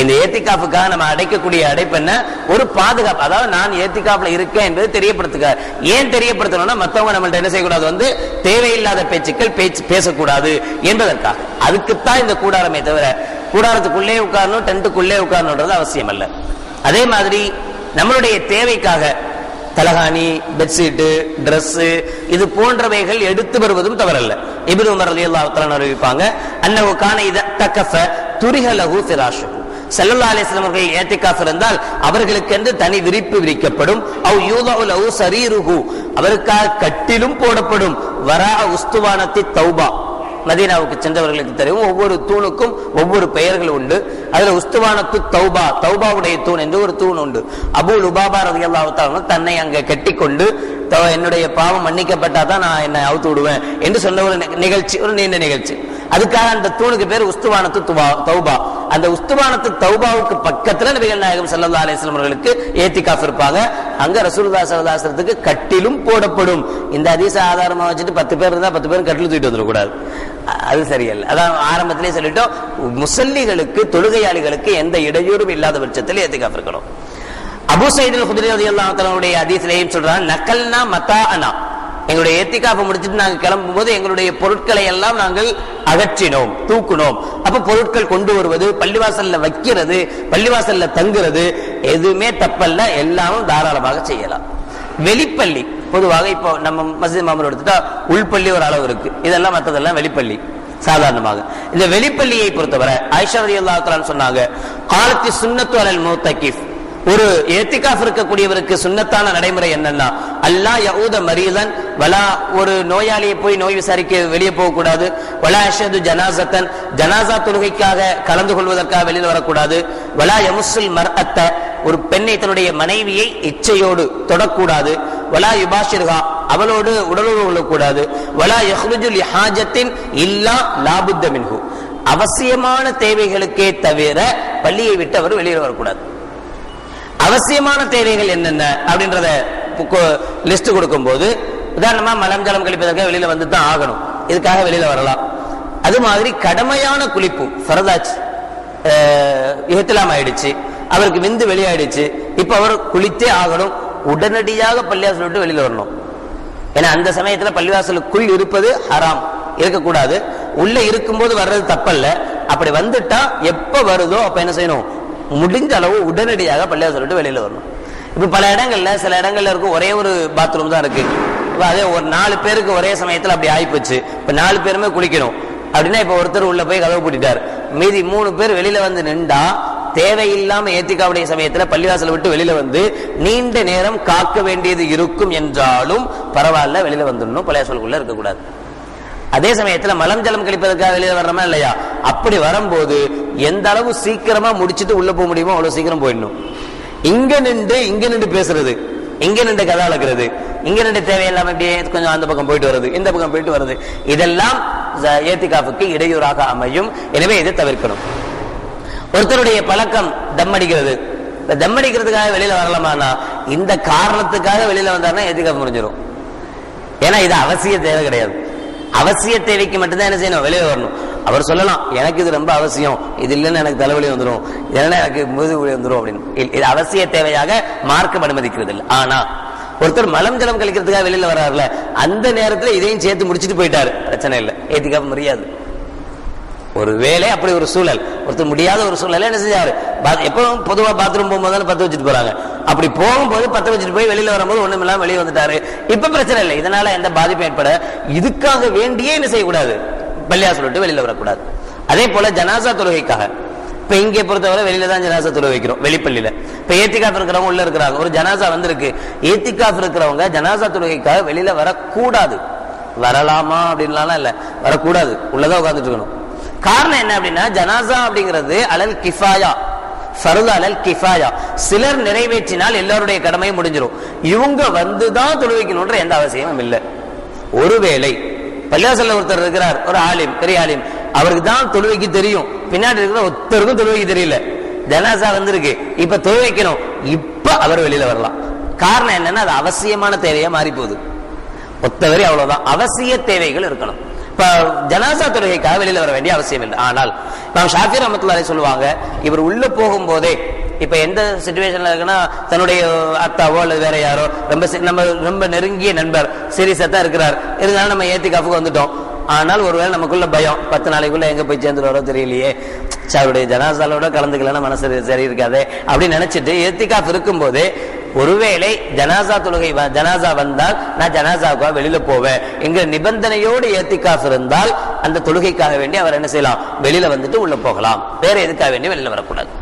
[SPEAKER 1] இந்த ஏத்திகாப்புக்காக நம்ம அடைக்கக்கூடிய அடைப்பு என்ன? ஒரு பாதுகாப்பு. அதாவது நான் ஏத்திகாப்புல இருக்கேன் என்பது தெரியப்படுத்துக. ஏன் தெரியப்படுத்தணும்னா மற்றவங்க நம்மள்ட்ட என்ன செய்யக்கூடாது, தேவையில்லாத பேச்சுக்கள் பேசக்கூடாது என்பதற்காக. அதுக்குத்தான் இந்த கூடாரமே தவிர கூடாரத்துக்குள்ளே உட்காரணும், டென்ட்டுக்குள்ளே உட்காரணுன்றது அவசியம் அல்ல. அதே மாதிரி நம்மளுடைய தேவைக்காக தலகாணி, பெட்ஷீட்டு, டிரெஸ் இது போன்றவைகள் எடுத்து வருவதும் தவறல்ல. இப்னு உமர் ரலியல்லாஹு தஆலா அறிவிப்பாங்க, அன்னஹு கான இதா தகஃப துரிஹ லஹு ஃபிராஷுஹு. ஸல்லல்லாஹு அலைஹி வஸல்லம் அவர்கள் இஅ்திகாஃப் இருந்தால் அவர்களுக்கென்று தனி விரிப்பு விரிக்கப்படும். அவ் யூதஉ லஹு ஸரீருஹு, அவருக்காக கட்டிலும் போடப்படும். வரா உஸ்துவானத்தி தௌபா, மதீனாவுக்கு சென்றவர்களுக்கு தெரியும் ஒவ்வொரு தூணுக்கும் ஒவ்வொரு பெயர்கள் உண்டு. அதுல உஸ்துவானத்து தௌபா, தௌபாவுடைய தூண் என்று ஒரு தூண் உண்டு. அபூ லுபாபா ரலியல்லாஹு தஆலா தன்னை அங்க கட்டிக்கொண்டு என்னுடைய பாவம் மன்னிக்கப்பட்டாதான் நான் என்னை அவுத்து விடுவேன் என்று சொன்ன ஒரு நிகழ்ச்சி, ஒரு நீண்ட நிகழ்ச்சி. அதுக்காக அந்த தூணுக்கு பேர் உஸ்துவானத்து தௌபா. அந்த உஸ்துவானத்து தௌபாவுக்கு பக்கத்துல நபிகள் நாயகம் ஸல்லல்லாஹு அலைஹி வஸல்லம் அவர்களுக்கு ஏத்திகாஃப் இருப்பாங்க. அங்க ரசூலுல்லாஹி ஸல்லல்லாஹு அலைஹி வஸல்லத்துக்கு கட்டிலும் போடப்படும். இந்த ஹதீஸ ஆதாரமா வச்சுட்டு 10 பேர் இருந்தா 10 பேரும் கட்டில் தூக்கிட்டு வந்துடக்கூடாது, அது சரியல்ல. அதான் ஆரம்பத்திலே சொல்லிட்டோம், முஸல்லிகளுக்கு தொழுகையாளிகளுக்கு எந்த இடையூறும் இல்லாத பட்சத்தில் ஏத்திகாஃப் இருக்கணும். அபூ ஸயீத் அல்-குத்ரி ரலியல்லாஹு தஆலா உடைய ஹதீஸ்லயும் சொல்றாங்க, நகல்னா மதாஅனா, எங்களுடைய ஏத்திகாஃபை முடிச்சிட்டு நாங்கள் கிளம்பும் போது எங்களுடைய பொருட்களை எல்லாம் நாங்கள் அகற்றினோம், தூக்குனோம். அப்ப பொருட்கள் கொண்டு வருவது, பள்ளிவாசல்ல வைக்கிறது, பள்ளிவாசல்ல தங்குறது எதுவுமே தப்பல்ல, எல்லாமும் தாராளமாக செய்யலாம். வெளிப்பள்ளி பொதுவாக இப்போ நம்ம மஸ்ஜித் மாமூல் எடுத்துட்டா உள்பள்ளி ஒரு அளவு இருக்கு, இதெல்லாம் மற்றதெல்லாம் வெளிப்பள்ளி. சாதாரணமாக இந்த வெளிப்பள்ளியை பொறுத்தவரை ஆயிஷா ரலியல்லாஹு தஆலா சொன்னாங்க, காலத்தி சுன்னத்து அலல் முத்தகிஃப், ஒரு ஏத்திகாஃப் இருக்கக்கூடியவருக்கு சுன்னத்தான நடைமுறை என்னன்னா, அல்லா யஊத மரீதன் வலா, ஒரு நோயாளியை போய் நோய் விசாரிக்க வெளியே போக கூடாது. வலா அஷது ஜனாசத்தன், ஜனாசா தொழுகைக்காக கலந்து கொள்வதற்காக வெளியில் வரக்கூடாது. வலா யமுஸ்ஸில் மர்அத்த, ஒரு பெண்ணை தன்னுடைய மனைவியை இச்சையோடு தொடக்கூடாது. வலா யுபாஷிர்ஹா, அவளோடு உடலுறவு கொள்ளக்கூடாது. வலா யஹ்ருஜு லிஹாஜத்தின் இல்லா லாபுத்த மின்ஹு, அவசியமான தேவைகளுக்கே தவிர பள்ளியை விட்டு அவர் வெளியில் வரக்கூடாது. அவசியமான தேவைகள் என்னென்ன அப்படின்றத லிஸ்ட் கொடுக்கும் போது, உதாரணமா மலம் ஜலம் கழிப்பதற்காக வெளியில வந்து தான் ஆகணும், இதுக்காக வெளியில வரலாம். அது மாதிரி கடமையான குளிப்பு ஃபர்தாச்சு, இஹ்திலாம் ஆயிடுச்சு, அவருக்கு விந்து வெளியாயிடுச்சு, இப்ப அவர் குளித்தே ஆகணும், உடனடியாக பள்ளிவாசல் விட்டு வெளியில வரணும். ஏன்னா அந்த சமயத்துல பள்ளிவாசலுக்குள் இருப்பது ஹராம், இருக்கக்கூடாது. உள்ள இருக்கும்போது வர்றது தப்பல்ல. அப்படி வந்துட்டா எப்ப வருதோ அப்ப என்ன செய்யணும், முடிஞ்ச அளவு உடனடியாக பள்ளிவாசல் விட்டு வெளியில வரணும். இப்ப பல இடங்கள்ல, சில இடங்கள்ல இருக்கும் ஒரே ஒரு பாத்ரூம் தான் இருக்கு, அதே ஒரு 4 பேருக்கு ஒரே சமயத்துல அப்படி ஆயிப்போச்சு. இப்ப 4 பேருமே குளிக்கணும் அப்படின்னா, இப்ப ஒருத்தர் உள்ள போய் கதவு பூட்டிட்டார், மீதி 3 பேர் வெளியில வந்து நின்றா, தேவையில்லாம ஏத்திகாவுடைய சமயத்துல பள்ளிவாசலை விட்டு வெளியில வந்து நீண்ட நேரம் காக்க வேண்டியது இருக்கும் என்றாலும் பரவாயில்ல, வெளியில வந்துடணும், பள்ளிவாசலுக்குள்ள இருக்கக்கூடாது. அதே சமயத்துல மலம் ஜலம் கழிப்பதற்காக வெளியில வர்றோமா இல்லையா, அப்படி வரும்போது எந்த அளவு சீக்கிரமா முடிச்சுட்டு உள்ள போக முடியுமோ அவ்வளவு சீக்கிரம் போயிடணும். இங்க நின்று பேசுறது, இங்க நின்று கதை அளக்கிறது, இங்க நின்று தேவையில்லாம இப்படியே கொஞ்சம் அந்த பக்கம் போயிட்டு வருது, இந்த பக்கம் போயிட்டு வருது, இதெல்லாம் ஏத்திகாஃபுக்கு இடையூறாக அமையும். எனவே இதை தவிர்க்கணும். ஒருத்தருடைய பழக்கம் தம் அடிக்கிறது, தம் அடிக்கிறதுக்காக வெளியில வரலாமான்னா, இந்த காரணத்துக்காக வெளியில வந்தாருன்னா ஏத்திகாஃப் முடிஞ்சிடும். ஏன்னா இது அவசிய தேவை கிடையாது. அவசிய தேவைக்கு மட்டும்தான் என்ன செய்யணும், வெளியே வரணும். அவர் சொல்லலாம், எனக்கு இது ரொம்ப அவசியம், இது இல்லைன்னு எனக்கு தலைவலி வந்துடும், இல்லைன்னா எனக்கு முதுகுவலி வந்துடும் அப்படின்னு. இது அவசிய தேவையாக மார்க்கம் அனுமதிக்கிறது இல்லை. ஆனா ஒருத்தர் மலம் ஜலம் கழிக்கிறதுக்காக வெளியில வர்றாருல, அந்த நேரத்தில் இதையும் சேர்த்து முடிச்சுட்டு போயிட்டாரு, பிரச்சனை இல்லை, ஏத்திகாஃப் முடியாது. ஒரு வேலை அப்படி ஒரு சூழல், ஒருத்தர் முடியாத ஒரு சூழல் என்ன செஞ்சாரு, எப்பவும் பொதுவா பாத்ரூம் போகும்போது 10 வச்சுட்டு போறாங்க, அப்படி போகும்போது 10 வச்சுட்டு போய் வெளியில வரும்போது ஒண்ணும் இல்லாம வெளியே வந்துட்டாரு, இப்ப பிரச்சனை இல்லை, இதனால எந்த பாதிப்பும் ஏற்பட இதுக்காக வேண்டியே என்ன செய்யக்கூடாது, பள்ளிவாசல் விட்டு வெளியில வரக்கூடாது. அதே போல ஜனாசா தொழுகைக்காக, இப்ப இங்கே பொறுத்தவரை வெளியில தான் ஜனாசா தொழுகை வைக்கிறோம், வெளிப்பள்ளியில. இப்ப ஏத்திகாஃப் இருக்கிறவங்க உள்ள இருக்கிறாங்க, ஒரு ஜனாசா வந்திருக்கு, ஏத்திகாஃப் இருக்கிறவங்க ஜனாசா தொழுகைக்காக வெளியில வரக்கூடாது. வரலாமா அப்படின்லாம் இல்ல, வரக்கூடாது, உள்ளதான் உட்கார்ந்துட்டு இருக்கணும். காரணம் என்ன அப்படின்னா, ஜனாசா அப்படிங்கிறது அலல் கிஃபாயா, ஃபர்து அலல் கிஃபாயா, சிலர் நிறைவேற்றினால் எல்லாருடைய கடமையும் முடிஞ்சிடும். இவங்க வந்துதான் தொழுவைக்கணும்ன்ற எந்த அவசியமும் இல்லை. ஒருவேளை பள்ளிவாசல்ல ஒருத்தர் இருக்கிறார், ஒரு ஆலிம், பெரிய ஆலிம், அவருக்கு தான் தொழுவைக்கு தெரியும், பின்னாடி இருக்கிற ஒருத்தருக்கும் தொழுவைக்கு தெரியல, ஜனாசா வந்திருக்கு, இப்ப தொழுவைக்கணும், இப்ப அவர் வெளியில வரலாம். காரணம் என்னன்னா, அது அவசியமான தேவையா மாறி போகுது. ஒத்தவரை அவ்வளவுதான், அவசிய தேவைகள் இருக்கணும். ஜனாசா தொழுகைக்காக வெளியில வர வேண்டிய அவசியம் இல்லை. ஆனால் நாம் ஷாஃபி ரஹ்மத்துல்லாஹி சொல்லுவாங்க, இவர் உள்ள போகும்போதே இப்ப எந்த சிச்சுவேஷன்ல இருக்குன்னா, தன்னுடைய அத்தாவோ அல்லது வேற யாரோ ரொம்ப நெருங்கிய நண்பர் சீரியஸா தான் இருக்கிறார், இருந்தாலும் நம்ம ஏத்திகாஃபுக்கு வந்துட்டோம். ஆனால் ஒருவேளை நமக்குள்ள பயம், 10 நாளைக்குள்ள எங்க போய் சேர்ந்துருவாரோ தெரியலையே, அவருடைய ஜனாசாலோட கலந்துக்கலன்னா மனசு சரி இருக்காது அப்படின்னு நினைச்சிட்டு ஏத்திகாஃப் இருக்கும் போதே ஒருவேளை ஜனாசா வந்தால் நான் ஜனாசாவுக்காக வெளியில போவேன் என்கிற நிபந்தனையோடு ஏத்திகாஃப் இருந்தால் அந்த தொழுகைக்காக வேண்டி அவர் என்ன செய்யலாம், வெளியில வந்துட்டு உள்ள போகலாம். வேற எதுக்காக வேண்டி வெளியில வரக்கூடாது.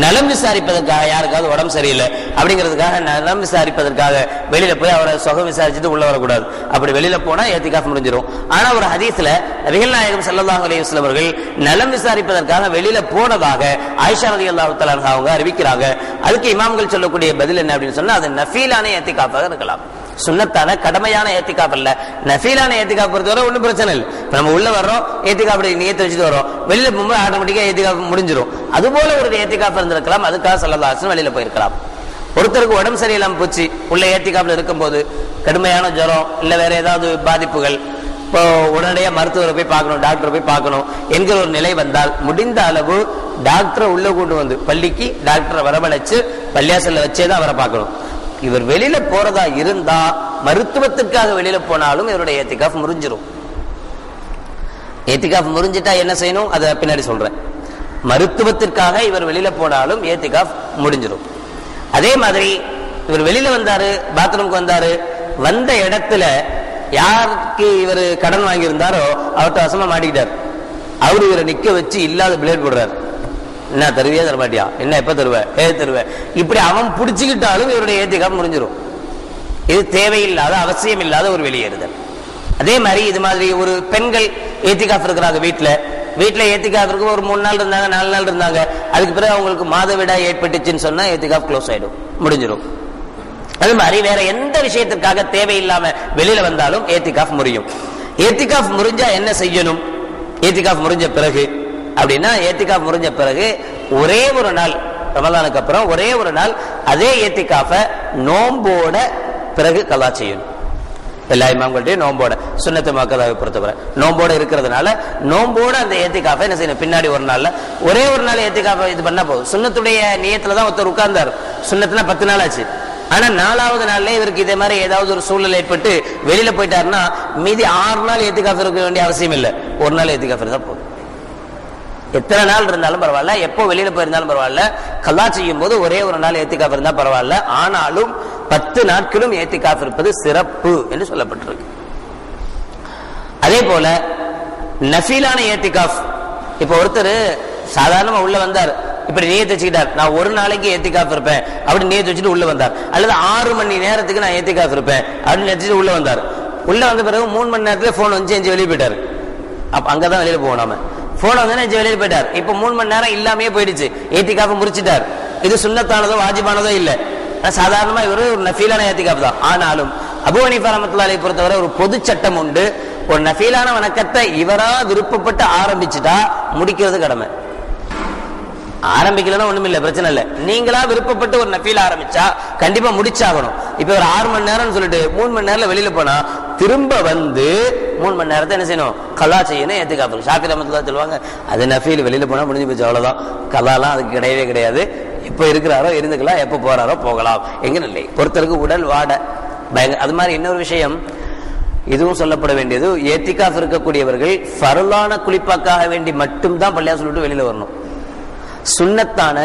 [SPEAKER 1] நலம் விசாரிப்பதற்காக, யாருக்காவது உடம்பு சரியில்லை அப்படிங்கிறதுக்காக நலம் விசாரிப்பதற்காக வெளியில போய் அவரை சுகம் விசாரிச்சுட்டு உள்ள வரக்கூடாது. அப்படி வெளியில போனா ஏத்திகாஃப் முடிஞ்சிடும். ஆனா ஒரு ஹதீஸ்ல நபிகள் நாயகம் ஸல்லல்லாஹு அலைஹி வஸல்லம் அவர்கள் நலம் விசாரிப்பதற்காக வெளியில போனதாக ஆயிஷா ரலியல்லாஹு தஆலா அன்ஹா அவங்க அறிவிக்கிறாங்க. அதுக்கு இமாம்கள் சொல்லக்கூடிய பதில் என்ன அப்படின்னு சொன்னா, அது நஃபீலான ஏத்திகாஃபாக இருக்கலாம். சுன்னத்தான கடமையான ஏத்திகாஃப் அல்ல. நஃபீலான ஏத்திகாஃப் பொறுத்தவரை ஒன்றும் பிரச்சனை இல்லை. நம்ம உள்ள வர்றோம், ஏத்திகாஃப் நியத்து வச்சுட்டு வரோம், வெளியில போகும்போது ஆட்டோமேட்டிக்கா ஏத்திகாஃப் முடிஞ்சிடும். அதுபோல ஒரு ஏத்திகாஃப் இருந்திருக்கலாம். அதுக்காக ஸல்லல்லாஹு அலைஹி வஸல்லம் வெளியில போயிருக்கலாம். ஒருத்தருக்கு உடம்பு சரியில்லாம போச்சு, உள்ள ஏத்திகாஃப்ல இருக்கும்போது கடுமையான ஜுரம் இல்ல வேற ஏதாவது பாதிப்புகள், இப்போ உடனடியாக மருத்துவரை போய் பார்க்கணும், டாக்டரை போய் பார்க்கணும் என்கிற ஒரு நிலை வந்தால் முடிந்த அளவு டாக்டரை உள்ள கொண்டு வந்து பள்ளிக்கு டாக்டரை வரவழைச்சு பள்ளியாசல்ல வச்சேதான் அவரை பார்க்கணும். இவர் வெளியில போறதா இருந்தா மருத்துவத்திற்காக வெளியில போனாலும் இவருடைய ஏத்திகாஃப் முறிஞ்சிரும். ஏத்திகாஃப் முறிஞ்சிட்டா என்ன செய்யணும் அதை பின்னாடி சொல்றேன். மருத்துவத்திற்காக இவர் வெளியில போனாலும் ஏத்திகாஃப் முடிஞ்சிரும். அதே மாதிரி இவர் வெளியில வந்தாரு, பாத்ரூமுக்கு வந்தாரு, வந்த இடத்துல யாருக்கு இவர் கடன் வாங்கியிருந்தாரோ அவர்கிட்ட வசமா மாட்டிக்கிட்டார். அவரு இவரை நிக்க வச்சு இல்லாத பிளேட் போடுறாரு. என்ன தருவியா தரமாட்டியா, என்ன எப்ப தருவ, தருவ, இப்படி அவன் பிடிச்சுக்கிட்டாலும் இவருடைய ஏத்திகாஃப் முடிஞ்சிடும். இது தேவையில்லாத அவசியம் இல்லாத ஒரு வெளியேறுதல். அதே மாதிரி இது மாதிரி ஒரு பெண்கள் ஏத்திகாஃப் இருக்கிறாங்க, வீட்டுல ஏத்திகாஃப் இருக்கு, ஒரு 3 நாள் இருந்தாங்க, 4 நாள் இருந்தாங்க, அதுக்கு பிறகு அவங்களுக்கு மாதவிடாய் ஏற்பட்டுச்சுன்னு சொன்னா ஏத்திகாஃப் க்ளோஸ் ஆயிடும், முடிஞ்சிடும். அது மாதிரி வேற எந்த விஷயத்திற்காக தேவையில்லாம வெளியில வந்தாலும் ஏத்திகாஃப் முறியும். ஏத்திகாஃப் முறிஞ்சா என்ன செய்யணும்? ஏத்திகாஃப் முறிஞ்ச பிறகு அப்படின்னா, ஏத்திகாஃப் முறிஞ்ச பிறகு ஒரே ஒரு நாள், ரமலானுக்கு அப்புறம் ஒரே ஒரு நாள் அதே ஏத்திகாஃப நோம்போட பிறகு கலா செய்யணும். எல்லா இமாம்கள்ட்டையும் நோம்போட சுன்னத்து மக்களாவை பொறுத்தவரை நோம்போட இருக்கிறதுனால நோம்போட அந்த ஏத்திகாஃபை என்ன செய்யணும், பின்னாடி ஒரு நாள்ல ஒரே ஒரு நாள் ஏத்திகாஃபை இது பண்ணா போதும். சுன்னத்துடைய நியத்துல தான் ஒருத்தர் உட்கார்ந்தார், சுன்னத்துல 10 நாள் ஆச்சு. ஆனா 4வது நாள்ல இவருக்கு இதே மாதிரி ஏதாவது ஒரு சூழ்நிலை ஏற்பட்டு வெளியில போயிட்டாருன்னா மீதி 6 நாள் ஏத்திகாஃப் இருக்க வேண்டிய அவசியம் இல்லை, ஒரு நாள் ஏத்திகாஃப் இருந்தா போதும். எத்தனை நாள் இருந்தாலும் பரவாயில்ல, எப்போ வெளியில போயிருந்தாலும் பரவாயில்ல, கல்லா செய்யும் போது ஒரே ஒரு நாள் ஏத்திகாஃப் இருந்தா பரவாயில்ல. ஆனாலும் 10 நாட்களும் ஏத்திகாஃப் இருப்பது சிறப்பு என்று சொல்லப்பட்டிருக்கு. அதே போல நஃபீலான ஏத்திகாஃப், இப்ப ஒருத்தர் சாதாரணமா உள்ள வந்தார், இப்படி நியத்து வச்சுக்கிட்டார், நான் ஒரு நாளைக்கு ஏத்திகாஃப் இருப்பேன் அப்படி நியத்து வச்சுட்டு உள்ள வந்தார், அல்லது 6 மணி நேரத்துக்கு நான் ஏத்திகாஃப் இருப்பேன் அப்படின்னு நினைச்சிட்டு உள்ள வந்தார். உள்ள வந்த பிறகு 3 மணி நேரத்துல போன் வந்து எஞ்சி வெளியே போயிட்டாரு. அப்ப அங்கதான் வெளியில போவோம் நாம. போன் வந்து வெளியே போயிட்டார், இப்ப 3 மணி நேரம் இல்லாமே போயிடுச்சு, ஏத்திகாஃப் முறிச்சிட்டார். இது சுன்னத்தானதோ வாஜிபானதோ இல்ல, சாதாரணமா இவரு ஒரு நஃபீலான ஏத்திகாஃப் தான். ஆனாலும் அபூ ஹனீஃபா ரஹ்மத்துல்லாஹி அலைஹி பொறுத்தவரை ஒரு பொது சட்டம் உண்டு, ஒரு நஃபீலான வணக்கத்தை இவரா விருப்பப்பட்டு ஆரம்பிச்சுட்டா முடிக்கிறது கடமை. ஆரம்பிக்கலன்னா ஒண்ணும் இல்ல, பிரச்சனை இல்ல. நீங்களா விருப்பப்பட்டு ஒரு நஃபீல் ஆரம்பிச்சா கண்டிப்பா முடிச்சாகணும். இப்ப ஒரு 6 மணி நேரம்னு சொல்லிட்டு 3 மணி நேரத்துல வெளியில போனா திரும்ப வந்து 3 மணி நேரத்தை என்ன செய்யணும், கலா செய்யணும். ஏத்திகாஃப் ஷாஃபி ரஹ்மத்துல்லாஹி சொல்லுவாங்க, அது நஃபீல் வெளியில போனா முடிஞ்சு போச்சு, அவ்வளவுதான். கலாலாம் அதுக்கு கிடையவே கிடையாது. எப்ப இருக்கிறாரோ இருந்துக்கலாம், எப்ப போறாரோ போகலாம் எங்க இல்லை. ஒருத்தருக்கு உடல் வாட அது மாதிரி. இன்னொரு விஷயம் இதுவும் சொல்லப்பட வேண்டியது, ஏத்திகாஃப் இருக்கக்கூடியவர்கள் ஃபர்லான குளிப்பாக்காக வேண்டி மட்டும்தான் பள்ளியா சொல்லிட்டு வெளியில வரணும். சுன்னத்தான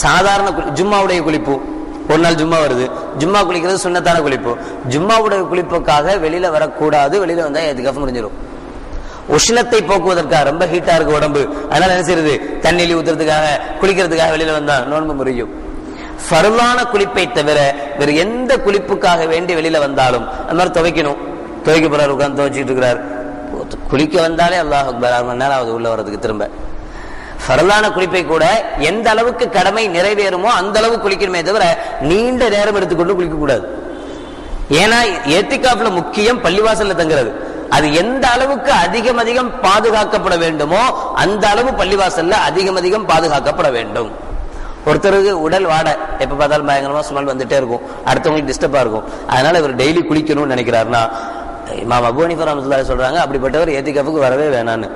[SPEAKER 1] சாதாரண ஜும்மாவுடைய குளிப்பு, ஒரு நாள் ஜும்மா வருது, ஜும்மா குளிக்கிறது சுன்னத்தான குளிப்பு, ஜும்மாவுடைய குளிப்புக்காக வெளியில வரக்கூடாது. வெளியில வந்தா ஏத்திகாஃப் முடிஞ்சிடும். உஷ்ணத்தை போக்குவதற்காக, ரொம்ப ஹீட்டா இருக்கு உடம்பு, அதனால என்ன செய்யறது, தண்ணியில் ஊத்துறதுக்காக குளிக்கிறதுக்காக வெளியில வந்தா நோன்பு முறியும். ஃபர்லான குளிப்பை தவிர வேறு எந்த குளிப்புக்காக வேண்டி வெளியில வந்தாலும் அந்த மாதிரி துவைக்கணும், துவைக்க போறாரு, உட்கார்ந்து துவைச்சிட்டு இருக்கிறார், குளிக்க வந்தாலே அல்லாஹ் அக்பர் 6 மணி நேரம் ஆகுது உள்ள வர்றதுக்கு. திரும்ப ஃபர்லான குளிப்பை கூட எந்த அளவுக்கு கடமை நிறைவேறுமோ அந்த அளவு குளிக்கணுமே தவிர நீண்ட நேரம் எடுத்துக்கொண்டு குளிக்க கூடாது. ஏன்னா ஏத்திகாஃப்ல முக்கியம் பள்ளிவாசல்ல தங்குறது. அது எந்த அளவுக்கு அதிகம் பாதுகாக்கப்பட வேண்டுமோ அந்த அளவு பள்ளிவாசல்ல அதிகம் பாதுகாக்கப்பட வேண்டும். ஒருத்தருக்கு உடல் வாட எப்ப பார்த்தாலும் பயங்கரமா ஸ்மெல் வந்துட்டே இருக்கும், அடுத்தவங்களுக்கு டிஸ்டர்பா இருக்கும், அதனால இவர் டெய்லி குளிக்கணும்னு நினைக்கிறாருன்னா இமாம் அபூ ஹனீஃபா ரஹ்மத்துல்லாஹி சொல்றாங்க, அப்படிப்பட்டவர் ஏத்திகாஃபுக்கு வரவே வேணான்னு.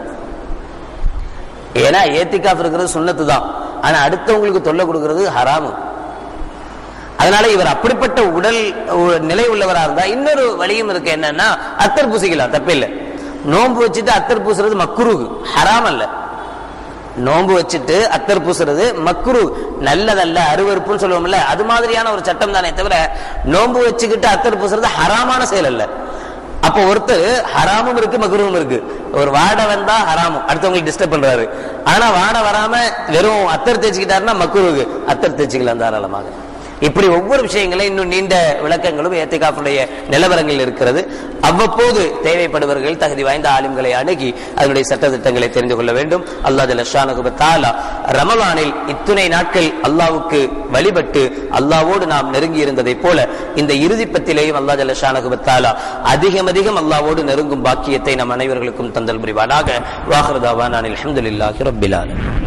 [SPEAKER 1] ஏன்னா ஏத்திகாஃப் இருக்கிறது சுன்னத்து தான், ஆனா அடுத்தவங்களுக்கு தொல்லை கொடுக்கிறது ஹராமு. அதனால இவர் அப்படிப்பட்ட உடல் நிலை உள்ளவராக இருந்தா இன்னொரு வழியும் இருக்கு. என்னன்னா அத்தர் பூசிக்கலாம், தப்பில்லை. நோன்பு வச்சுட்டு அத்தர் பூசுறது மக்ரூஹ், ஹராம் அல்ல. நோன்பு வச்சுட்டு அத்தர் பூசுறது மக்ரூஹ், நல்லதல்ல, அருவருப்புன்னு சொல்லுவோம்ல, அது மாதிரியான ஒரு சட்டம் தானே தவிர நோன்பு வச்சுக்கிட்டு அத்தர் பூசுறது ஹராமான செயல் அல்ல. அப்போ ஒருத்தர் ஹராமும் இருக்கு மக்ரூஹும் இருக்கு. ஒரு வாடை வந்தா ஹராமும், அடுத்தவங்களுக்கு டிஸ்டர்ப் பண்றாரு. ஆனா வாடை வராம வெறும் அத்தர் தேய்ச்சிக்கிட்டாருன்னா மக்ரூஹ், அத்தர் தேய்ச்சிக்கலாம் தாராளமாக. இப்படி ஒவ்வொரு விஷயங்களும் இன்னும் நீண்ட விளக்கங்களும் ஏத்திகாஃபுடைய நிலவரங்கள் இருக்கிறது. அவ்வப்போது தேவைப்படுபவர்கள் தகுதி வாய்ந்த ஆலிம்களை அணுகி அதனுடைய சட்ட திட்டங்களை தெரிந்து கொள்ள வேண்டும். அல்லாஹ் ஜல்ல ஷானஹு வ தஆலா ரமலானில் இத்துணை நாட்கள் அல்லாஹ்வுக்கு வழிபட்டு அல்லாஹ்வோடு நாம் நெருங்கி இருந்ததை போல இந்த இறுதி பத்திலேயும் அல்லாஹ் ஜல்ல ஷானஹு வ தஆலா அதிகம் அல்லாஹ்வோடு நெருங்கும் பாக்கியத்தை நம் அனைவர்களுக்கும் தந்தல் புரிவானாக. வாஹிரு தாவானா அல்ஹம்துலில்லாஹி ரப்பில் ஆலமீன்.